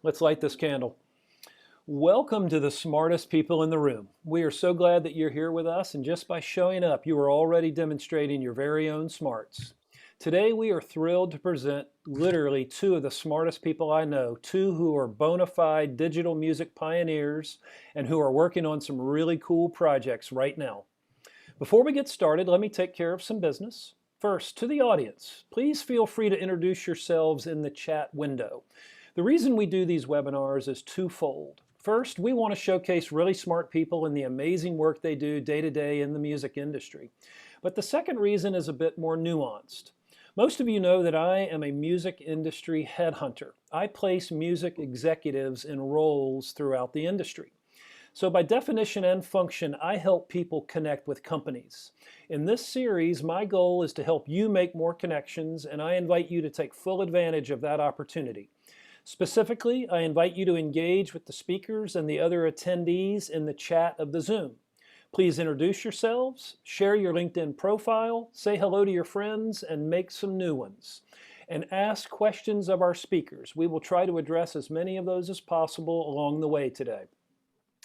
Let's light this candle. Welcome to the smartest people in the room. We are so glad that you're here with us, and just by showing up, you are already demonstrating your very own smarts. Today, we are thrilled to present literally two of the smartest people I know, two who are bona fide digital music pioneers and who are working on some really cool projects right now. Before we get started, let me take care of some business. First, to the audience, please feel free to introduce yourselves in the chat window. The reason we do these webinars is twofold. First, we want to showcase really smart people and the amazing work they do day to day in the music industry. But the second reason is a bit more nuanced. Most of you know that I am a music industry headhunter. I place music executives in roles throughout the industry. So by definition and function, I help people connect with companies. In this series, my goal is to help you make more connections, and I invite you to take full advantage of that opportunity. Specifically, I invite you to engage with the speakers and the other attendees in the chat of the Zoom. Please introduce yourselves, share your LinkedIn profile, say hello to your friends, and make some new ones. And ask questions of our speakers. We will try to address as many of those as possible along the way today.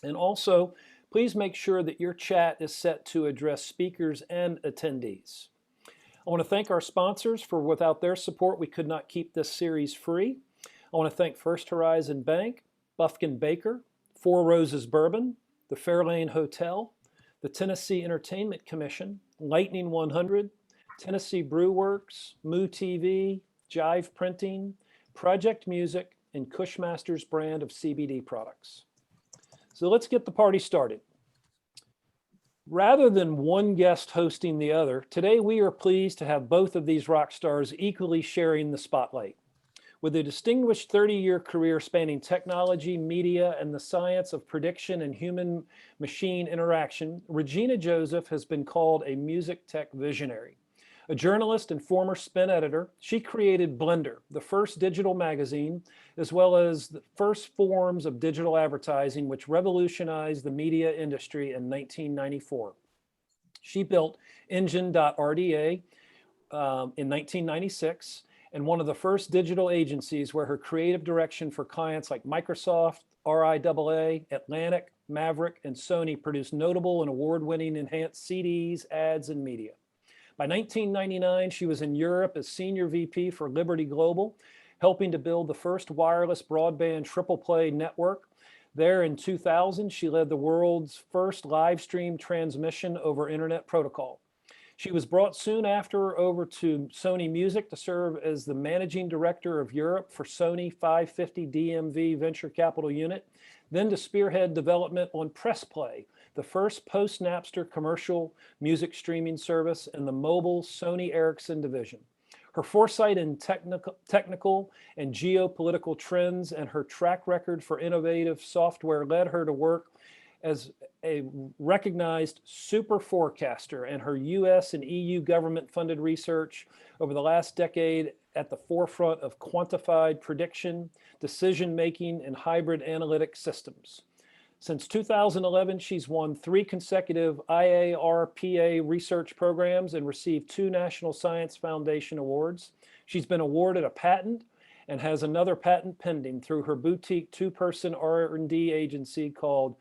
And also, please make sure that your chat is set to address speakers and attendees. I want to thank our sponsors, for without their support, we could not keep this series free. I want to thank First Horizon Bank, Bufkin Baker, Four Roses Bourbon, the Fairlane Hotel, the Tennessee Entertainment Commission, Lightning 100, Tennessee Brew Works, Moo TV, Jive Printing, Project Music, and Cushmaster's brand of CBD products. So let's get the party started. Rather than one guest hosting the other, today we are pleased to have both of these rock stars equally sharing the spotlight. With a distinguished 30-year career spanning technology, media, and the science of prediction and human-machine interaction, Regina Joseph has been called a music tech visionary. A journalist and former spin editor, she created Blender, the first digital magazine, as well as the first forms of digital advertising, which revolutionized the media industry in 1994. She built Engine.rda in 1996, and one of the first digital agencies where her creative direction for clients like Microsoft, RIAA, Atlantic, Maverick, and Sony produced notable and award-winning enhanced CDs, ads, and media. By 1999, she was in Europe as Senior VP for Liberty Global, helping to build the first wireless broadband triple play network. There in 2000, she led the world's first live stream transmission over Internet Protocol. She was brought soon after over to Sony Music to serve as the managing director of Europe for Sony 550 DMV Venture Capital Unit, then to spearhead development on PressPlay, the first post-Napster commercial music streaming service in the mobile Sony Ericsson division. Her foresight in technical and geopolitical trends and her track record for innovative software led her to work as a recognized super forecaster, and her US and EU government-funded research over the last decade at the forefront of quantified prediction, decision-making, and hybrid analytic systems. Since 2011, she's won 3 consecutive IARPA research programs and received 2 National Science Foundation awards. She's been awarded a patent and has another patent pending through her boutique 2-person R&D agency called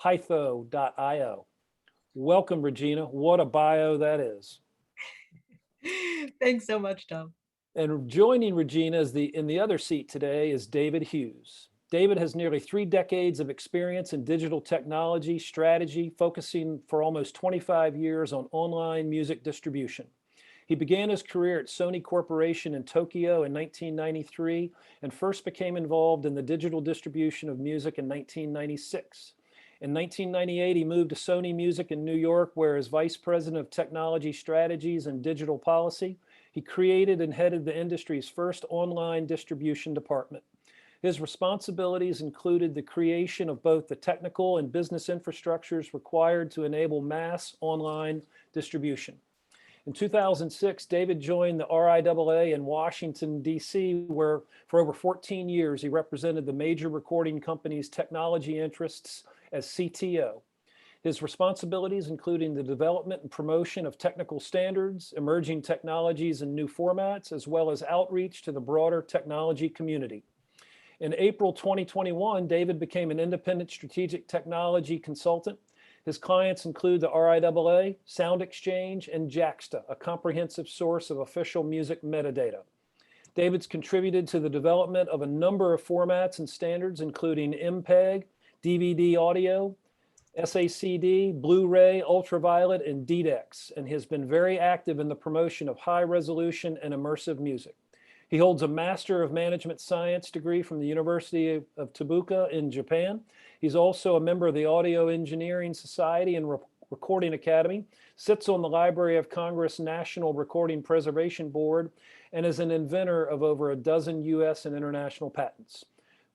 Pytho.io. Welcome, Regina. What a bio that is. Thanks so much, Tom. And joining Regina in the other seat today is David Hughes. David has nearly 3 decades of experience in digital technology strategy, focusing for almost 25 years on online music distribution. He began his career at Sony Corporation in Tokyo in 1993 and first became involved in the digital distribution of music in 1996. In 1998, he moved to Sony Music in New York, where as Vice President of Technology Strategies and Digital Policy, he created and headed the industry's first online distribution department. His responsibilities included the creation of both the technical and business infrastructures required to enable mass online distribution. In 2006, David joined the RIAA in Washington, D.C., where for over 14 years he represented the major recording company's technology interests as CTO. His responsibilities including the development and promotion of technical standards, emerging technologies and new formats, as well as outreach to the broader technology community. In April 2021, David became an independent strategic technology consultant. His clients include the RIAA, Sound Exchange, and JAXTA, a comprehensive source of official music metadata. David's contributed to the development of a number of formats and standards, including MPEG, DVD audio, SACD, Blu-ray, ultraviolet, and DDEX, and has been very active in the promotion of high resolution and immersive music. He holds a Master of Management Science degree from the University of Tsukuba in Japan. He's also a member of the Audio Engineering Society and Recording Academy, sits on the Library of Congress National Recording Preservation Board, and is an inventor of over a dozen US and international patents.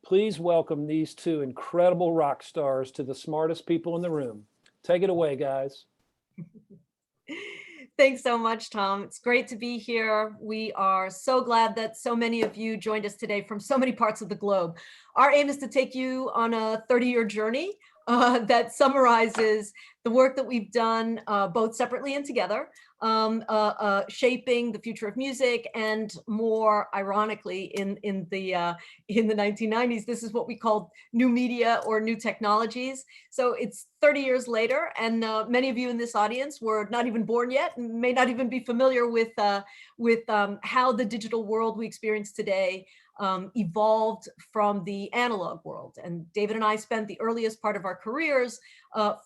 Please welcome these two incredible rock stars to the smartest people in the room. Take it away, guys. Thanks so much, Tom. It's great to be here. We are so glad that so many of you joined us today from so many parts of the globe. Our aim is to take you on a 30-year journey that summarizes the work that we've done both separately and together, shaping the future of music, and more ironically, in the 1990s, this is what we called new media or new technologies. So it's 30 years later, and many of you in this audience were not even born yet, and may not even be familiar with how the digital world we experience today evolved from the analog world. And David and I spent the earliest part of our careers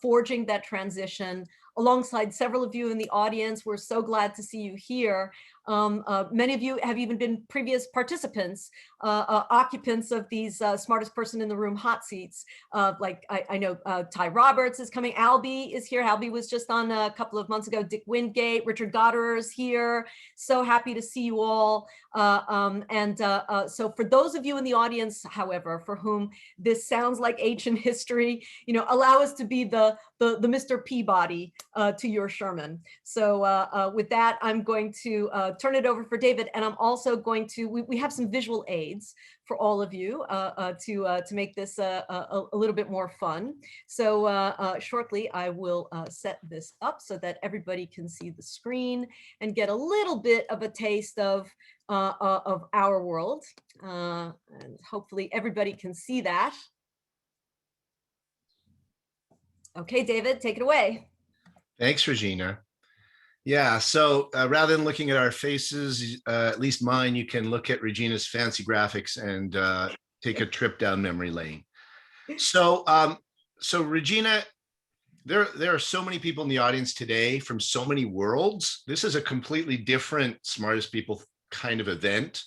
forging that transition alongside several of you in the audience. We're so glad to see you here. Many of you have even been previous participants, occupants of these smartest person in the room hot seats. Like I know Ty Roberts is coming, Albie is here. Albie was just on a couple of months ago. Dick Wingate, Richard Goddard is here. So happy to see you all. So for those of you in the audience, however, for whom this sounds like ancient history, allow us to be the Mr. Peabody to your Sherman. So with that, I'm going to turn it over for David, and I'm also going to, we have some visual aids for all of you to make this a little bit more fun. So shortly I will set this up so that everybody can see the screen and get a little bit of a taste of our world. And hopefully everybody can see that. Okay, David, take it away. Thanks, Regina. Yeah, so rather than looking at our faces, at least mine, you can look at Regina's fancy graphics and take a trip down memory lane. So, Regina, there are so many people in the audience today from so many worlds. This is a completely different Smartest People kind of event.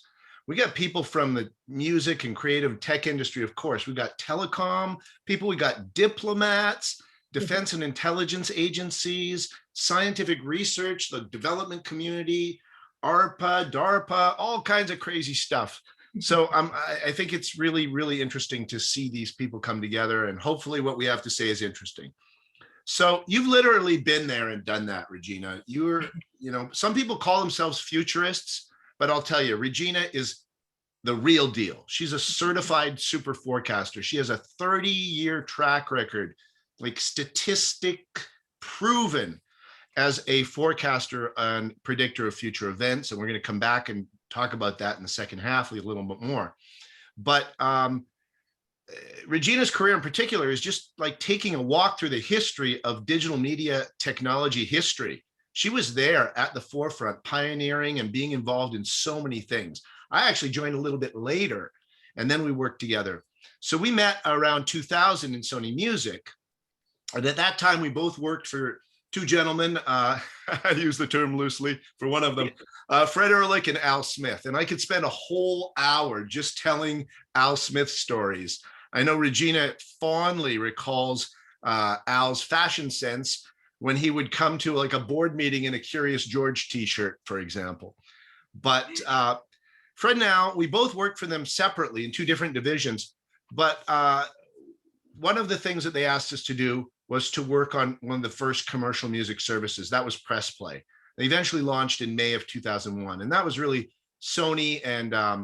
We got people from the music and creative tech industry, of course. We got telecom people, we got diplomats, defense and intelligence agencies, scientific research, the development community, ARPA, DARPA, all kinds of crazy stuff. So I think it's really, really interesting to see these people come together, and hopefully what we have to say is interesting. So you've literally been there and done that, Regina. Some people call themselves futurists, but I'll tell you, Regina is the real deal. She's a certified super forecaster. She has a 30-year track record, like statistic proven as a forecaster and predictor of future events. And we're going to come back and talk about that in the second half a little bit more. But Regina's career in particular is just like taking a walk through the history of digital media technology history. She was there at the forefront, pioneering and being involved in so many things. I actually joined a little bit later, and then we worked together. So we met around 2000 in Sony Music. And at that time, we both worked for two gentlemen. I use the term loosely for one of them, Fred Ehrlich and Al Smith. And I could spend a whole hour just telling Al Smith stories. I know Regina fondly recalls Al's fashion sense when he would come to like a board meeting in a Curious George t-shirt, for example. But Fred and Al, we both worked for them separately in two different divisions. But one of the things that they asked us to do was to work on one of the first commercial music services. That was Press Play. They eventually launched in May of 2001. And that was really Sony and I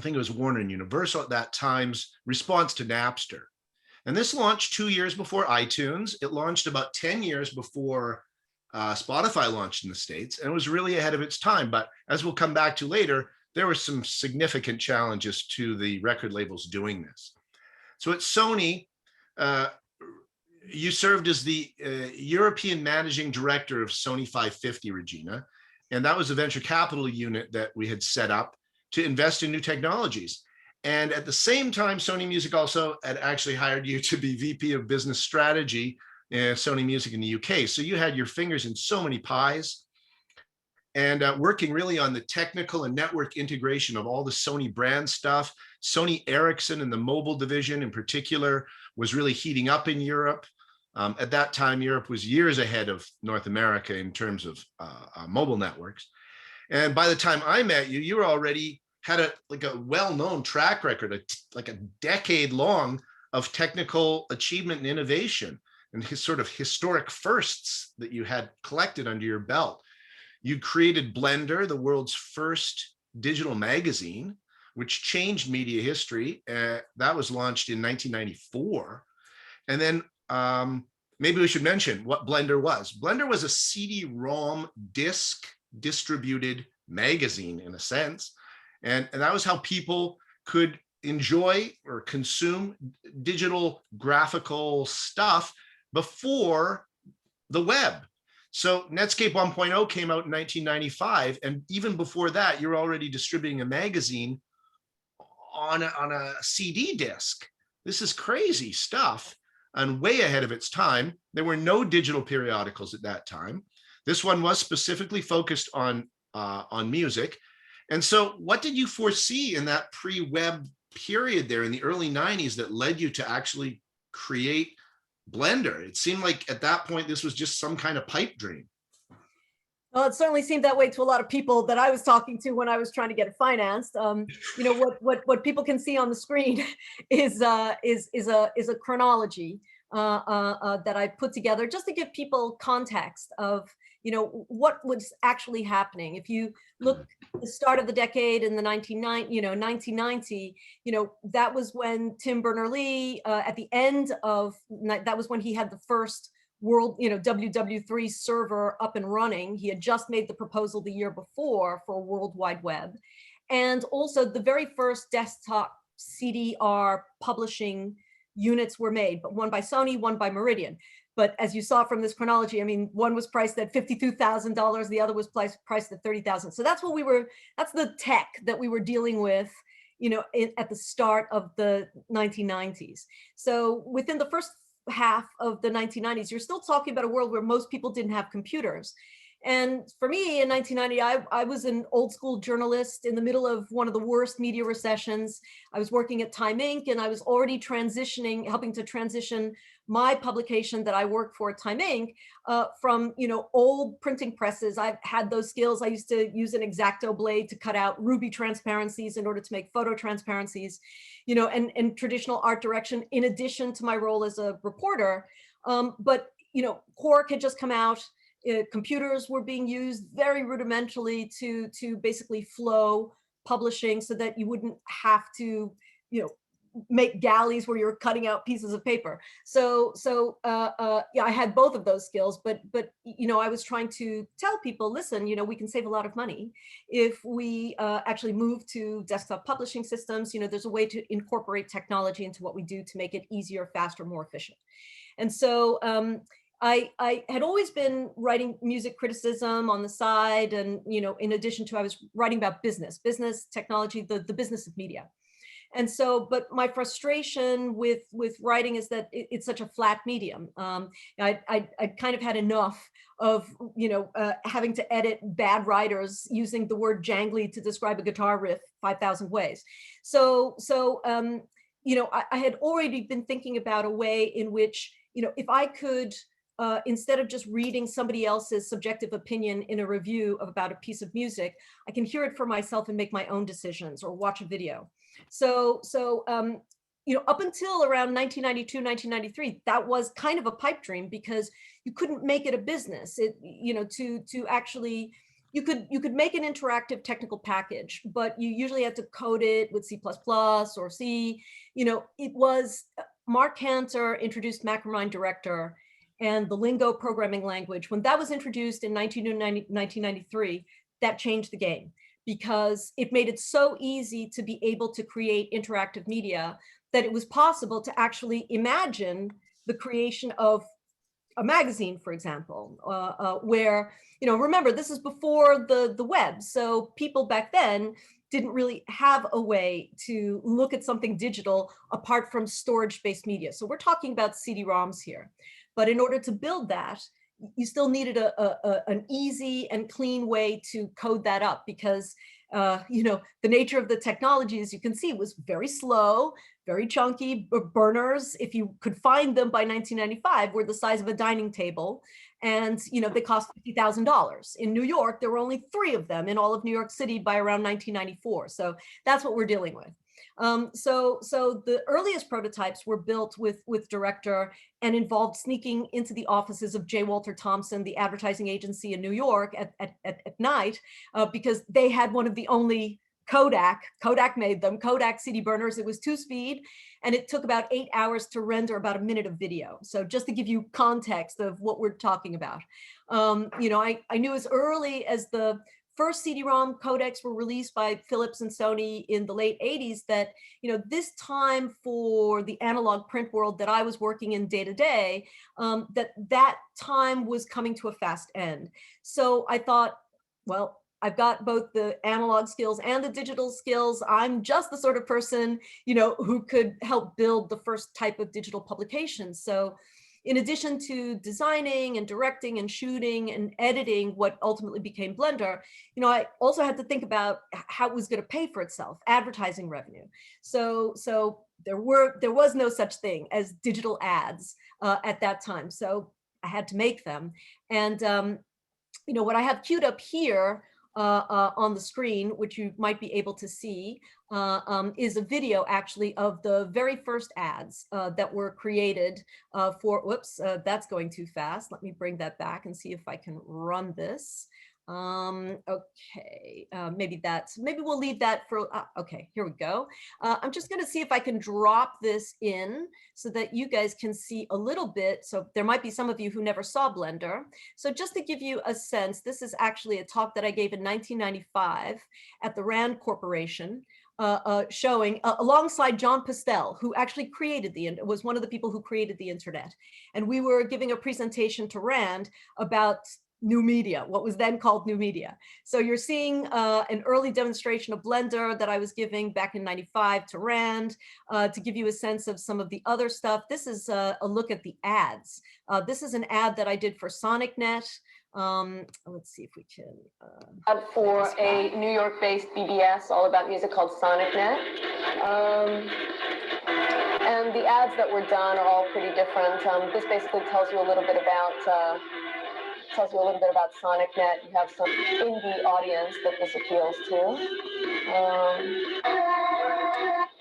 think it was Warner and Universal at that time's response to Napster. And this launched 2 years before iTunes. It launched about 10 years before Spotify launched in the States, and it was really ahead of its time. But as we'll come back to later, there were some significant challenges to the record labels doing this. So at Sony, you served as the European Managing Director of Sony 550, Regina, and that was a venture capital unit that we had set up to invest in new technologies. And at the same time, Sony Music also had actually hired you to be VP of Business Strategy in Sony Music in the UK. So you had your fingers in so many pies, and working really on the technical and network integration of all the Sony brand stuff. Sony Ericsson and the mobile division in particular was really heating up in Europe. At that time, Europe was years ahead of North America in terms of mobile networks. And by the time I met you, you were already had a well-known track record, like a decade long of technical achievement and innovation and his sort of historic firsts that you had collected under your belt. You created Blender, the world's first digital magazine, which changed media history. That was launched in 1994. And then maybe we should mention what Blender was. Blender was a CD-ROM disc distributed magazine in a sense. And that was how people could enjoy or consume digital graphical stuff before the web. So Netscape 1.0 came out in 1995, and even before that, you're already distributing a magazine on a CD disc. This is crazy stuff and way ahead of its time. There were no digital periodicals at that time. This one was specifically focused on music. And so what did you foresee in that pre-web period there in the early 90s that led you to actually create Blender? It seemed like at that point, this was just some kind of pipe dream. Well, it certainly seemed that way to a lot of people that I was talking to when I was trying to get it financed. You know, what people can see on the screen is a chronology that I put together just to give people context of, you know, what was actually happening. If you look at the start of the decade in the 1990, you know, that was when Tim Berners-Lee, at the end of, that was when he had the first world, you know, WW3 server up and running. He had just made the proposal the year before for a World Wide Web. And also the very first desktop CDR publishing units were made, but one by Sony, one by Meridian. But as you saw from this chronology, I mean, one was priced at $52,000, the other was priced at $30,000. So that's what that's the tech that we were dealing with, you know, at the start of the 1990s. So within the first half of the 1990s, you're still talking about a world where most people didn't have computers. And for me in 1990, I was an old school journalist in the middle of one of the worst media recessions. I was working at Time Inc. and I was already helping to transition my publication that I worked for at Time Inc. From, you know, old printing presses. I've had those skills. I used to use an X-Acto blade to cut out ruby transparencies in order to make photo transparencies, you know, and traditional art direction in addition to my role as a reporter. But, you know, Quark had just come out. Computers were being used very rudimentarily to basically flow publishing so that you wouldn't have to, you know, make galleys where you're cutting out pieces of paper. So yeah, I had both of those skills, but you know, I was trying to tell people, listen, you know, we can save a lot of money if we actually move to desktop publishing systems. You know, there's a way to incorporate technology into what we do to make it easier, faster, more efficient. And so I had always been writing music criticism on the side, and you know, in addition to, I was writing about business, technology, the business of media. And so, but my frustration with writing is that it's such a flat medium. I kind of had enough of, you know, having to edit bad writers using the word jangly to describe a guitar riff 5,000 ways. So you know, I had already been thinking about a way in which, you know, if I could, instead of just reading somebody else's subjective opinion in a review about a piece of music, I can hear it for myself and make my own decisions or watch a video. So you know, up until around 1992, 1993, that was kind of a pipe dream because you couldn't make it a business. It, you know, to actually, you could make an interactive technical package, but you usually had to code it with C++ or C. You know, it was Mark Cantor introduced Macromind Director and the Lingo programming language. When that was introduced in 1993, that changed the game. because it made it so easy to be able to create interactive media that it was possible to actually imagine the creation of a magazine, for example, where, remember, this is before the web. So people back then didn't really have a way to look at something digital apart from storage-based media. So we're talking about CD-ROMs here. But in order to build that, you still needed an easy and clean way to code that up, because the nature of the technology, as you can see, was very slow, very chunky. Burners, if you could find them by 1995, were the size of a dining table, and they cost $50,000. In New York, there were only 3 of them in all of New York City by around 1994. So that's what we're dealing with. So the earliest prototypes were built with Director and involved sneaking into the offices of J. Walter Thompson, the advertising agency in New York at night, because they had one of the only Kodak made them, Kodak CD burners. It was 2-speed, and it took about 8 hours to render about a minute of video. So just to give you context of what we're talking about, I knew as early as the first CD-ROM codecs were released by Philips and Sony in the late 80s that, this time for the analog print world that I was working in day to day, that time was coming to a fast end. So I thought, well, I've got both the analog skills and the digital skills. I'm just the sort of person, who could help build the first type of digital publication. So in addition to designing and directing and shooting and editing what ultimately became Blender, I also had to think about how it was going to pay for itself, advertising revenue. So there was no such thing as digital ads at that time. So I had to make them. And what I have queued up here on the screen, which you might be able to see, is a video actually of the very first ads that were created for, whoops, that's going too fast. Let me bring that back and see if I can run this. Okay, maybe we'll leave that for, okay, here we go. I'm just gonna see if I can drop this in so that you guys can see a little bit. So there might be some of you who never saw Blender. So just to give you a sense, this is actually a talk that I gave in 1995 at the Rand Corporation, showing alongside John Pastel, who actually was one of the people who created the internet. And we were giving a presentation to Rand about new media, what was then called new media. So you're seeing an early demonstration of Blender that I was giving back in 95 to Rand to give you a sense of some of the other stuff. This is a look at the ads. This is an ad that I did for SonicNet. Let's see if we can. For a New York-based BBS all about music called SonicNet. And the ads that were done are all pretty different. This basically tells you a little bit about SonicNet. You have some indie audience that this appeals to.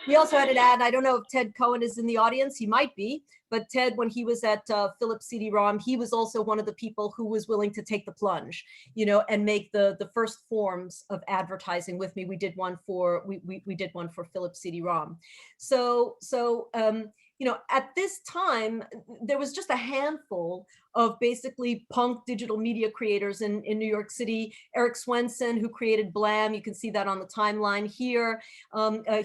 We also had an ad. I don't know if Ted Cohen is in the audience. He might be. But Ted, when he was at Philips CD-ROM, he was also one of the people who was willing to take the plunge, and make the first forms of advertising with me. We did one for we did one for Philips CD-ROM. So at this time, there was just a handful of basically punk digital media creators in New York City. Eric Swenson, who created Blam, you can see that on the timeline here.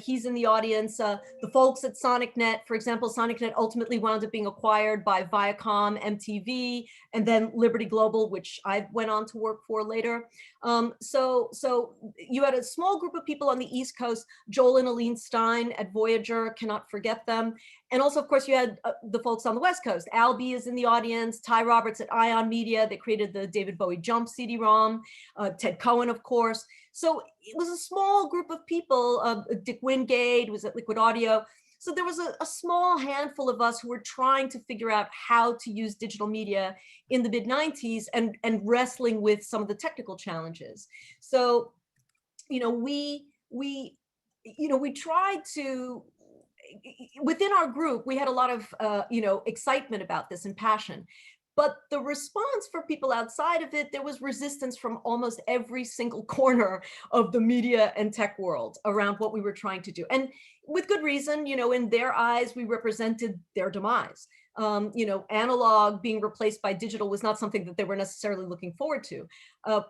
He's in the audience. The folks at SonicNet, for example, SonicNet ultimately wound up being acquired by Viacom, MTV, and then Liberty Global, which I went on to work for later. So you had a small group of people on the East Coast, Joel and Aline Stein at Voyager, cannot forget them. And also, of course, you had the folks on the West Coast. Albee is in the audience, Ty Roberts at Ion Media. They created the David Bowie Jump CD-ROM, Ted Cohen, of course. So it was a small group of people. Dick Wingate was at Liquid Audio. So there was a small handful of us who were trying to figure out how to use digital media in the mid-90s and wrestling with some of the technical challenges. So, we tried to, within our group, we had a lot of, excitement about this and passion. But the response for people outside of it, there was resistance from almost every single corner of the media and tech world around what we were trying to do. And with good reason, in their eyes, we represented their demise. analog being replaced by digital was not something that they were necessarily looking forward to.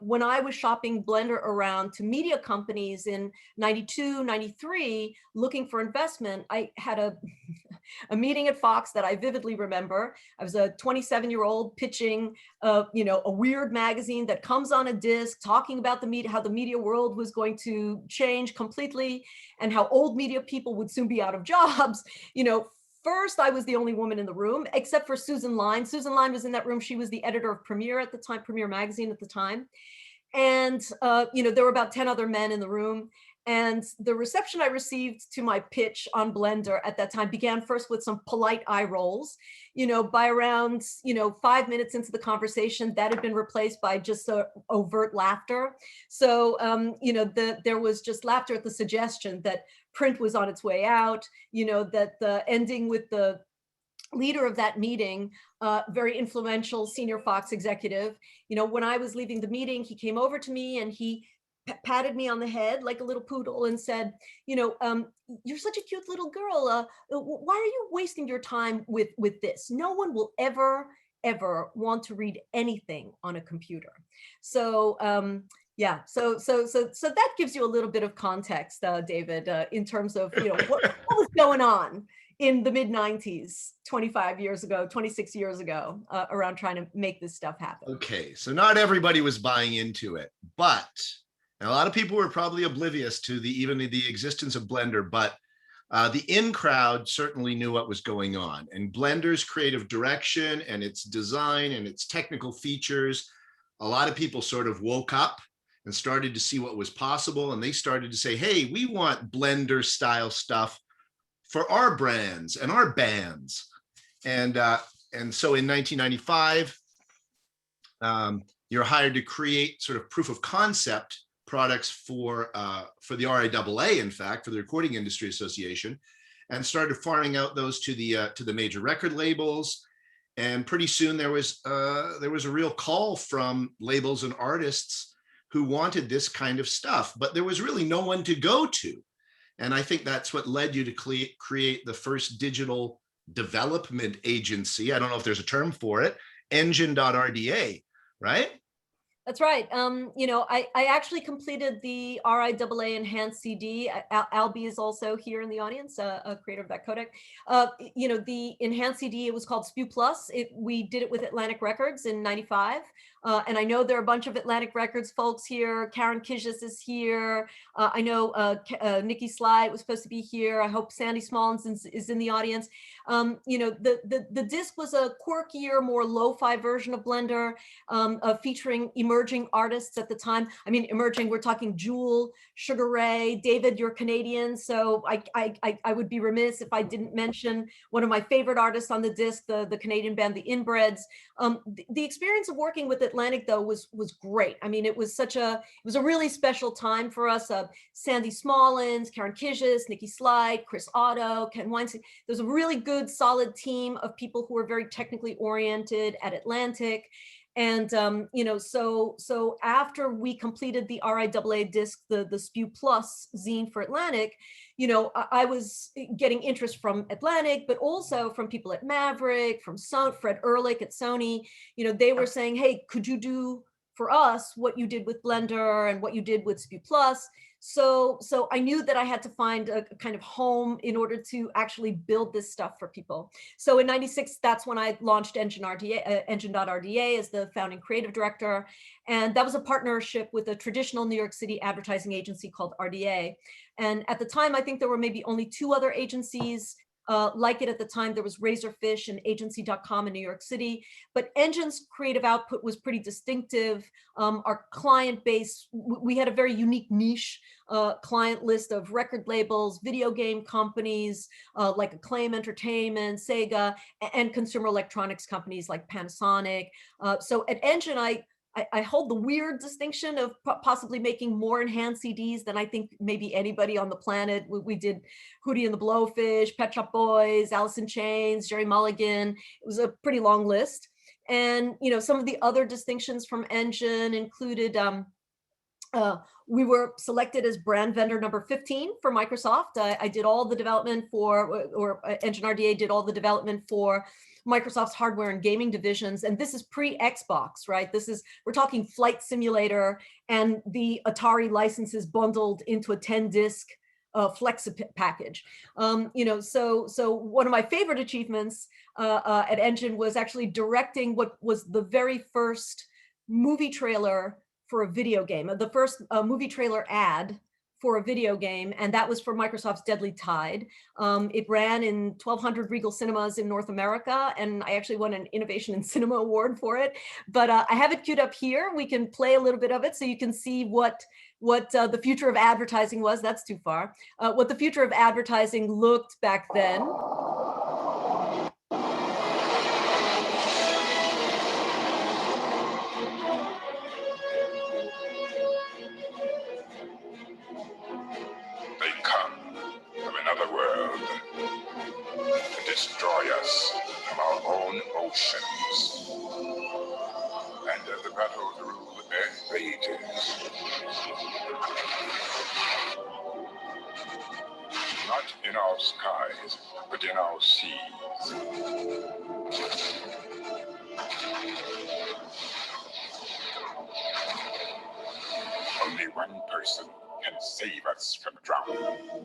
When I was shopping Blender around to media companies in 92, 93, looking for investment, I had a meeting at Fox that I vividly remember. I was a 27-year-old pitching, a weird magazine that comes on a disc, talking about the media, how the media world was going to change completely, and how old media people would soon be out of jobs. First, I was the only woman in the room, except for Susan Line. Susan Line was in that room. She was the editor of Premiere at the time, Premiere magazine at the time. And, there were about 10 other men in the room. And the reception I received to my pitch on Blender at that time began first with some polite eye rolls. By around, 5 minutes into the conversation, that had been replaced by just overt laughter. So, there was just laughter at the suggestion that print was on its way out, that the ending with the leader of that meeting, very influential senior Fox executive, when I was leaving the meeting, he came over to me and he patted me on the head like a little poodle and said, you're such a cute little girl. Why are you wasting your time with this? No one will ever want to read anything on a computer. So yeah, so that gives you a little bit of context, David, in terms of what was going on in the mid 90s, 25 years ago, 26 years ago, around trying to make this stuff happen. Okay, so not everybody was buying into it, but and a lot of people were probably oblivious to even the existence of Blender, but the in crowd certainly knew what was going on, and Blender's creative direction and its design and its technical features, a lot of people sort of woke up and started to see what was possible, and they started to say, hey, we want Blender style stuff for our brands and our bands. And so in 1995, you're hired to create sort of proof of concept products for the RIAA, in fact, for the Recording Industry Association, and started farming out those to the major record labels. And pretty soon there was a real call from labels and artists who wanted this kind of stuff, but there was really no one to go to. And I think that's what led you to create the first digital development agency. I don't know if there's a term for it, engine.rda, right? That's right. I actually completed the RIAA Enhanced CD. Albie is also here in the audience, a creator of that codec. The Enhanced CD, it was called SPEW Plus. We did it with Atlantic Records in 95. And I know there are a bunch of Atlantic Records folks here. Karen Kijis is here. I know Nikki Sly was supposed to be here. I hope Sandy Smallins is in the audience. The disc was a quirkier, more lo-fi version of Blender, featuring emerging artists at the time. I mean, emerging, we're talking Jewel, Sugar Ray, David, you're Canadian. So I would be remiss if I didn't mention one of my favorite artists on the disc, the Canadian band, the Inbreds. The experience of working with Atlantic, though, was great. I mean, it was a really special time for us. Sandy Smallins, Karen Kijis, Nikki Slide, Chris Otto, Ken Weinstein. There's a really good, solid team of people who are very technically oriented at Atlantic. And, so after we completed the RIAA disc, the SPEW Plus zine for Atlantic, I was getting interest from Atlantic, but also from people at Maverick, from Fred Ehrlich at Sony. They were saying, hey, could you do for us what you did with Blender and what you did with SPEW Plus? So I knew that I had to find a kind of home in order to actually build this stuff for people. So in 96, that's when I launched engine.rda as the founding creative director. And that was a partnership with a traditional New York City advertising agency called RDA. And at the time, I think there were maybe only 2 other agencies like it at the time. There was Razorfish and agency.com in New York City, but Engine's creative output was pretty distinctive. Our client base, we had a very unique niche client list of record labels, video game companies like Acclaim Entertainment, Sega, and consumer electronics companies like Panasonic. So at Engine, I hold the weird distinction of possibly making more enhanced CDs than I think maybe anybody on the planet. We did Hootie and the Blowfish, Pet Shop Boys, Alice in Chains, Jerry Mulligan. It was a pretty long list. And some of the other distinctions from Engine included We were selected as brand vendor number 15 for Microsoft. I did all the development for, or Engine RDA did all the development for Microsoft's hardware and gaming divisions. And this is pre-Xbox, right? We're talking Flight Simulator and the Atari licenses bundled into a 10-disc Flex package. So one of my favorite achievements at Engine was actually directing what was the very first movie trailer for a video game, the first movie trailer ad for a video game, and that was for Microsoft's Deadly Tide. It ran in 1,200 Regal cinemas in North America, and I actually won an Innovation in Cinema Award for it. But I have it queued up here. We can play a little bit of it so you can see what the future of advertising was. That's too far. What the future of advertising looked back then. To destroy us from our own oceans. And the battle through their ages. Not in our skies, but in our seas. Only one person can save us from drowning.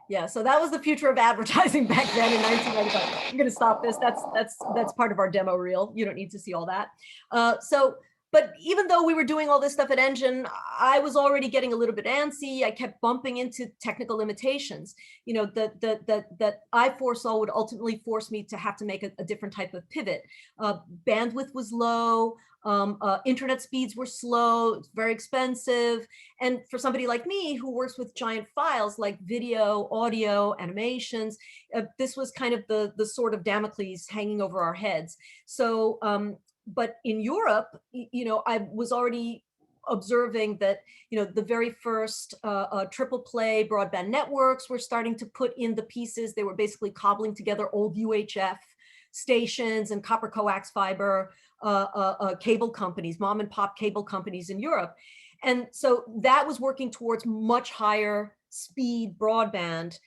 Yeah, so that was the future of advertising back then in 1995. I'm going to stop this. That's part of our demo reel. You don't need to see all that. But even though we were doing all this stuff at Engine, I was already getting a little bit antsy. I kept bumping into technical limitations, that I foresaw would ultimately force me to have to make a different type of pivot. Bandwidth was low. Internet speeds were slow, it's very expensive. And for somebody like me who works with giant files like video, audio, animations, this was kind of the sword of Damocles hanging over our heads. So, but in Europe, I was already observing that, the very first triple play broadband networks were starting to put in the pieces. They were basically cobbling together old UHF stations and copper coax fiber cable companies, mom and pop cable companies in Europe. And so that was working towards much higher speed broadband,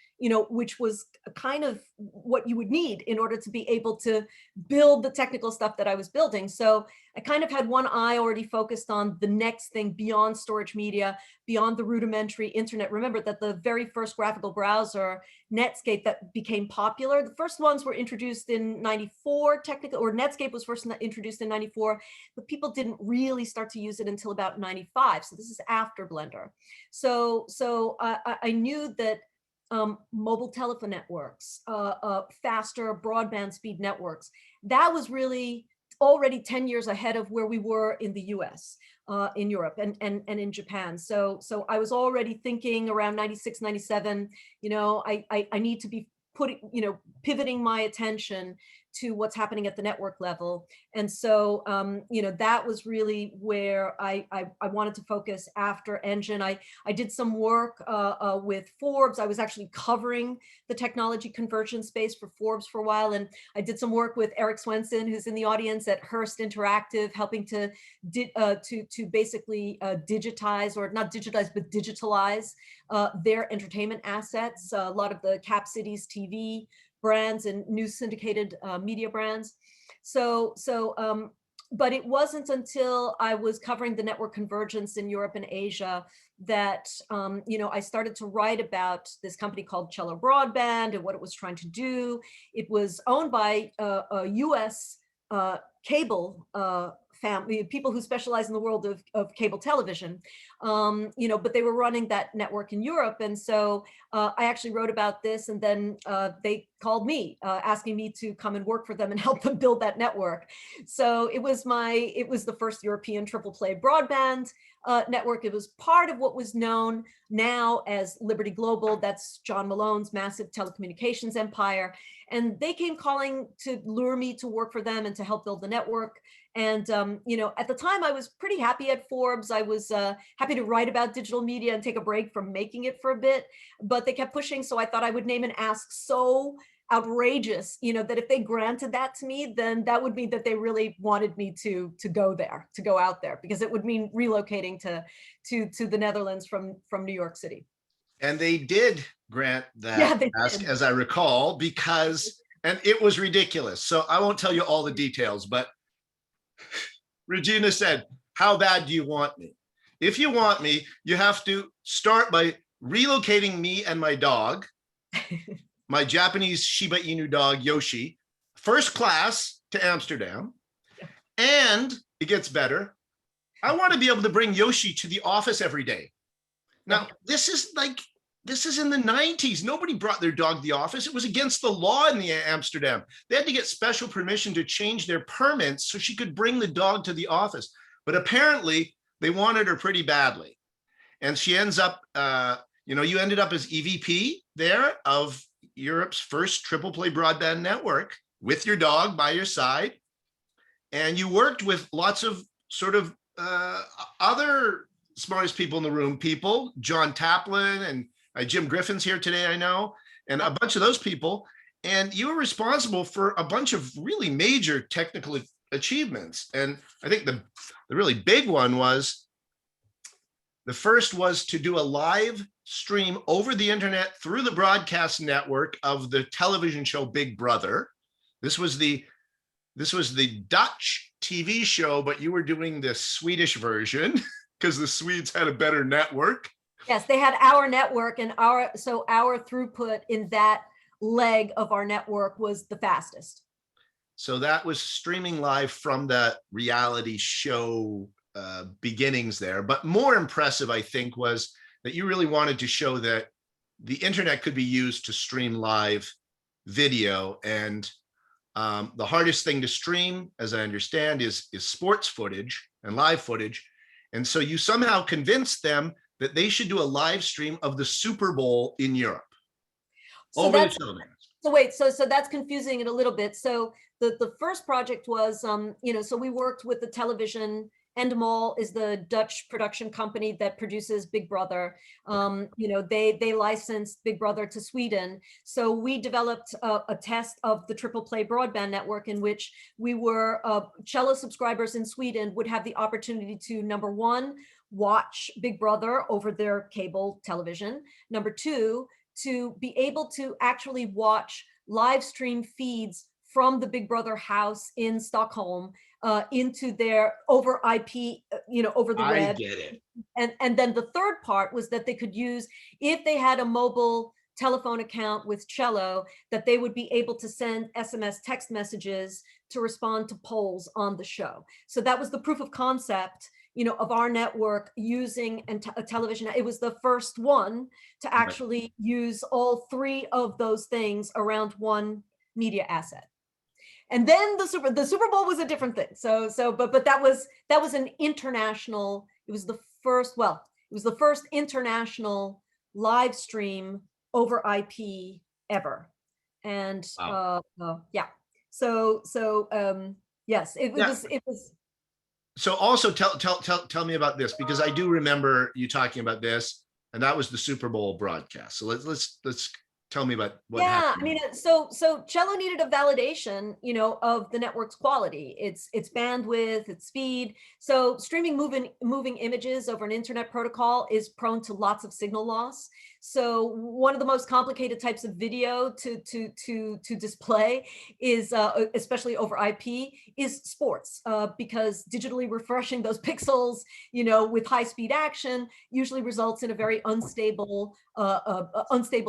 which was kind of what you would need in order to be able to build the technical stuff that I was building. So I kind of had one eye already focused on the next thing beyond storage media, beyond the rudimentary internet. Remember that the very first graphical browser, Netscape, that became popular, the first ones were introduced in 94, technically, or Netscape was first introduced in 94, but people didn't really start to use it until about 95. So this is after Blender. So I knew that mobile telephone networks, faster broadband speed networks, that was really already 10 years ahead of where we were in the US, in Europe and in Japan. So I was already thinking around 96, 97, I need to be pivoting my attention to what's happening at the network level. And so, that was really where I wanted to focus after Engine. I did some work with Forbes. I was actually covering the technology convergence space for Forbes for a while. And I did some work with Eric Swenson, who's in the audience at Hearst Interactive, helping to basically digitize, or not digitize, but digitalize their entertainment assets, a lot of the Cap Cities TV brands and news syndicated media brands. But it wasn't until I was covering the network convergence in Europe and Asia that, I started to write about this company called Cello Broadband and what it was trying to do. It was owned by a US cable family, people who specialize in the world of cable television, but they were running that network in Europe. And so I actually wrote about this, and then they called me asking me to come and work for them and help them build that network. So it was the first European triple play broadband network. It was part of what was known now as Liberty Global. That's John Malone's massive telecommunications empire. And they came calling to lure me to work for them and to help build the network. And, at the time I was pretty happy at Forbes. I was happy to write about digital media and take a break from making it for a bit, but they kept pushing. So I thought I would name an ask so outrageous, that if they granted that to me, then that would mean that they really wanted me to go there, to go out there, because it would mean relocating to the Netherlands from New York City. And they did grant that ask, did. as I recall, and it was ridiculous. So I won't tell you all the details, but Regina said, "How bad do you want me? If you want me, you have to start by relocating me and my dog, my Japanese Shiba Inu dog, Yoshi, first class to Amsterdam. And it gets better. I want to be able to bring Yoshi to the office every day." Now, this is in the 90s. Nobody brought their dog to the office. It was against the law in the Amsterdam. They had to get special permission to change their permits so she could bring the dog to the office. But apparently they wanted her pretty badly. And she ends up, you ended up as EVP there of Europe's first triple play broadband network with your dog by your side. And you worked with lots of sort of other smartest people in the room, John Taplin and Jim Griffin's here today, I know, and a bunch of those people. And you were responsible for a bunch of really major technical achievements. And I think the really big one was, the first was to do a live stream over the internet through the broadcast network of the television show Big Brother. This was the Dutch TV show, but you were doing the Swedish version because the Swedes had a better network. Yes, they had our network, and our throughput in that leg of our network was the fastest. So that was streaming live from the reality show beginnings there. But more impressive, I think, was that you really wanted to show that the internet could be used to stream live video. And the hardest thing to stream, as I understand, is sports footage and live footage. And so you somehow convinced them that they should do a live stream of the Super Bowl in Europe. So that's confusing it a little bit. So the first project was, so we worked with the television. Endemol is the Dutch production company that produces Big Brother. They licensed Big Brother to Sweden. So we developed a test of the triple play broadband network in which we were Cello subscribers in Sweden would have the opportunity to, number one, watch Big Brother over their cable television. Number two, to be able to actually watch live stream feeds from the Big Brother house in Stockholm into their over IP, over the web. I get it. And then the third part was that they could use, if they had a mobile telephone account with Cello, that they would be able to send SMS text messages to respond to polls on the show. So that was the proof of concept, of our network using a television. It was the first one to actually use all three of those things around one media asset. And then the Super Bowl was a different thing. But that was an international. It was the first international live stream over IP ever. And wow. Yes, it was. So also tell me about this, because I do remember you talking about this, and that was the Super Bowl broadcast. So let's tell me about what happened. I mean, so Cello needed a validation, of the network's quality, its bandwidth, its speed. So streaming moving images over an internet protocol is prone to lots of signal loss. So one of the most complicated types of video to display is, especially over IP, is sports, because digitally refreshing those pixels, with high-speed action usually results in a very unstable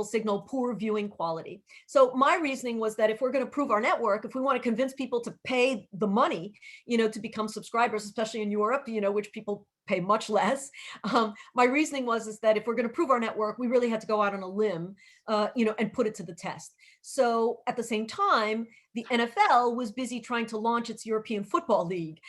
signal, poor viewing quality. So my reasoning was that if we're going to prove our network, if we want to convince people to pay the money, to become subscribers, especially in Europe, which people pay much less. My reasoning is that if we're going to prove our network, we really had to go out on a limb, and put it to the test. So at the same time, the NFL was busy trying to launch its European Football League.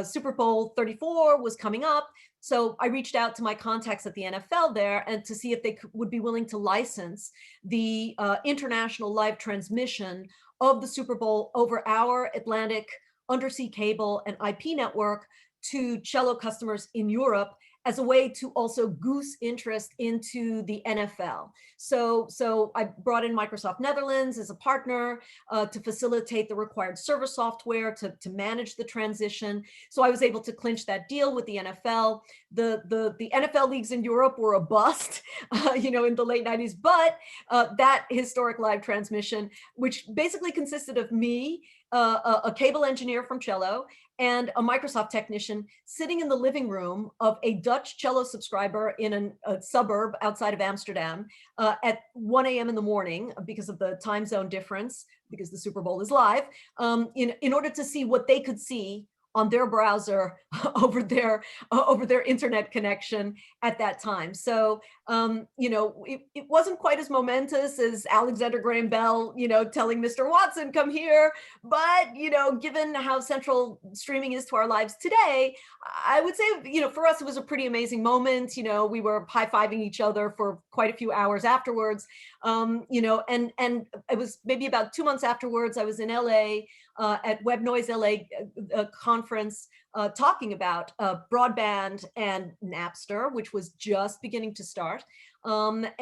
Super Bowl 34 was coming up. So I reached out to my contacts at the NFL there and to see if they would be willing to license the international live transmission of the Super Bowl over our Atlantic undersea cable and IP network to cello customers in Europe as a way to also goose interest into the NFL. So I brought in Microsoft Netherlands as a partner to facilitate the required server software to manage the transition. So I was able to clinch that deal with the NFL. The NFL leagues in Europe were a bust, in the late 90s, but that historic live transmission, which basically consisted of me, a cable engineer from cello, and a Microsoft technician sitting in the living room of a Dutch cello subscriber in a suburb outside of Amsterdam at 1 a.m. in the morning because of the time zone difference, because the Super Bowl is live, in order to see what they could see on their browser over their internet connection at that time. So, it wasn't quite as momentous as Alexander Graham Bell, telling Mr. Watson, come here. But, given how central streaming is to our lives today, I would say, for us, it was a pretty amazing moment. We were high-fiving each other for quite a few hours afterwards. And it was maybe about 2 months afterwards, I was in LA at Web Noise LA conference talking about broadband and Napster, which was just beginning to start. Fred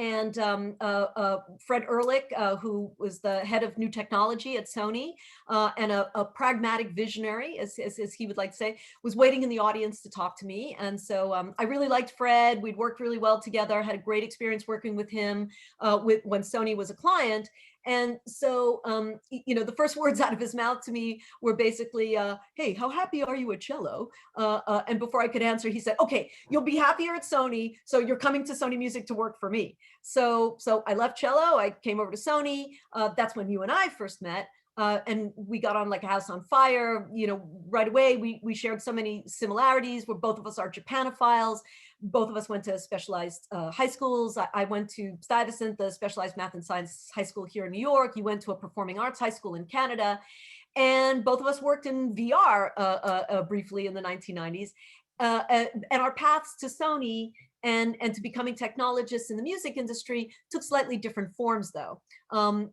Ehrlich, who was the head of new technology at Sony, and a pragmatic visionary, as he would like to say, was waiting in the audience to talk to me. And so I really liked Fred. We'd worked really well together, had a great experience working with him when Sony was a client. And so, the first words out of his mouth to me were basically, hey, how happy are you at cello? And before I could answer, he said, okay, you'll be happier at Sony. So you're coming to Sony Music to work for me. So I left cello. I came over to Sony. That's when you and I first met. And we got on like a house on fire, right away. We shared so many similarities where both of us are Japanophiles. Both of us went to specialized high schools. I went to Stuyvesant, the specialized math and science high school here in New York. You went to a performing arts high school in Canada. And both of us worked in VR briefly in the 1990s. And our paths to Sony and to becoming technologists in the music industry took slightly different forms, though.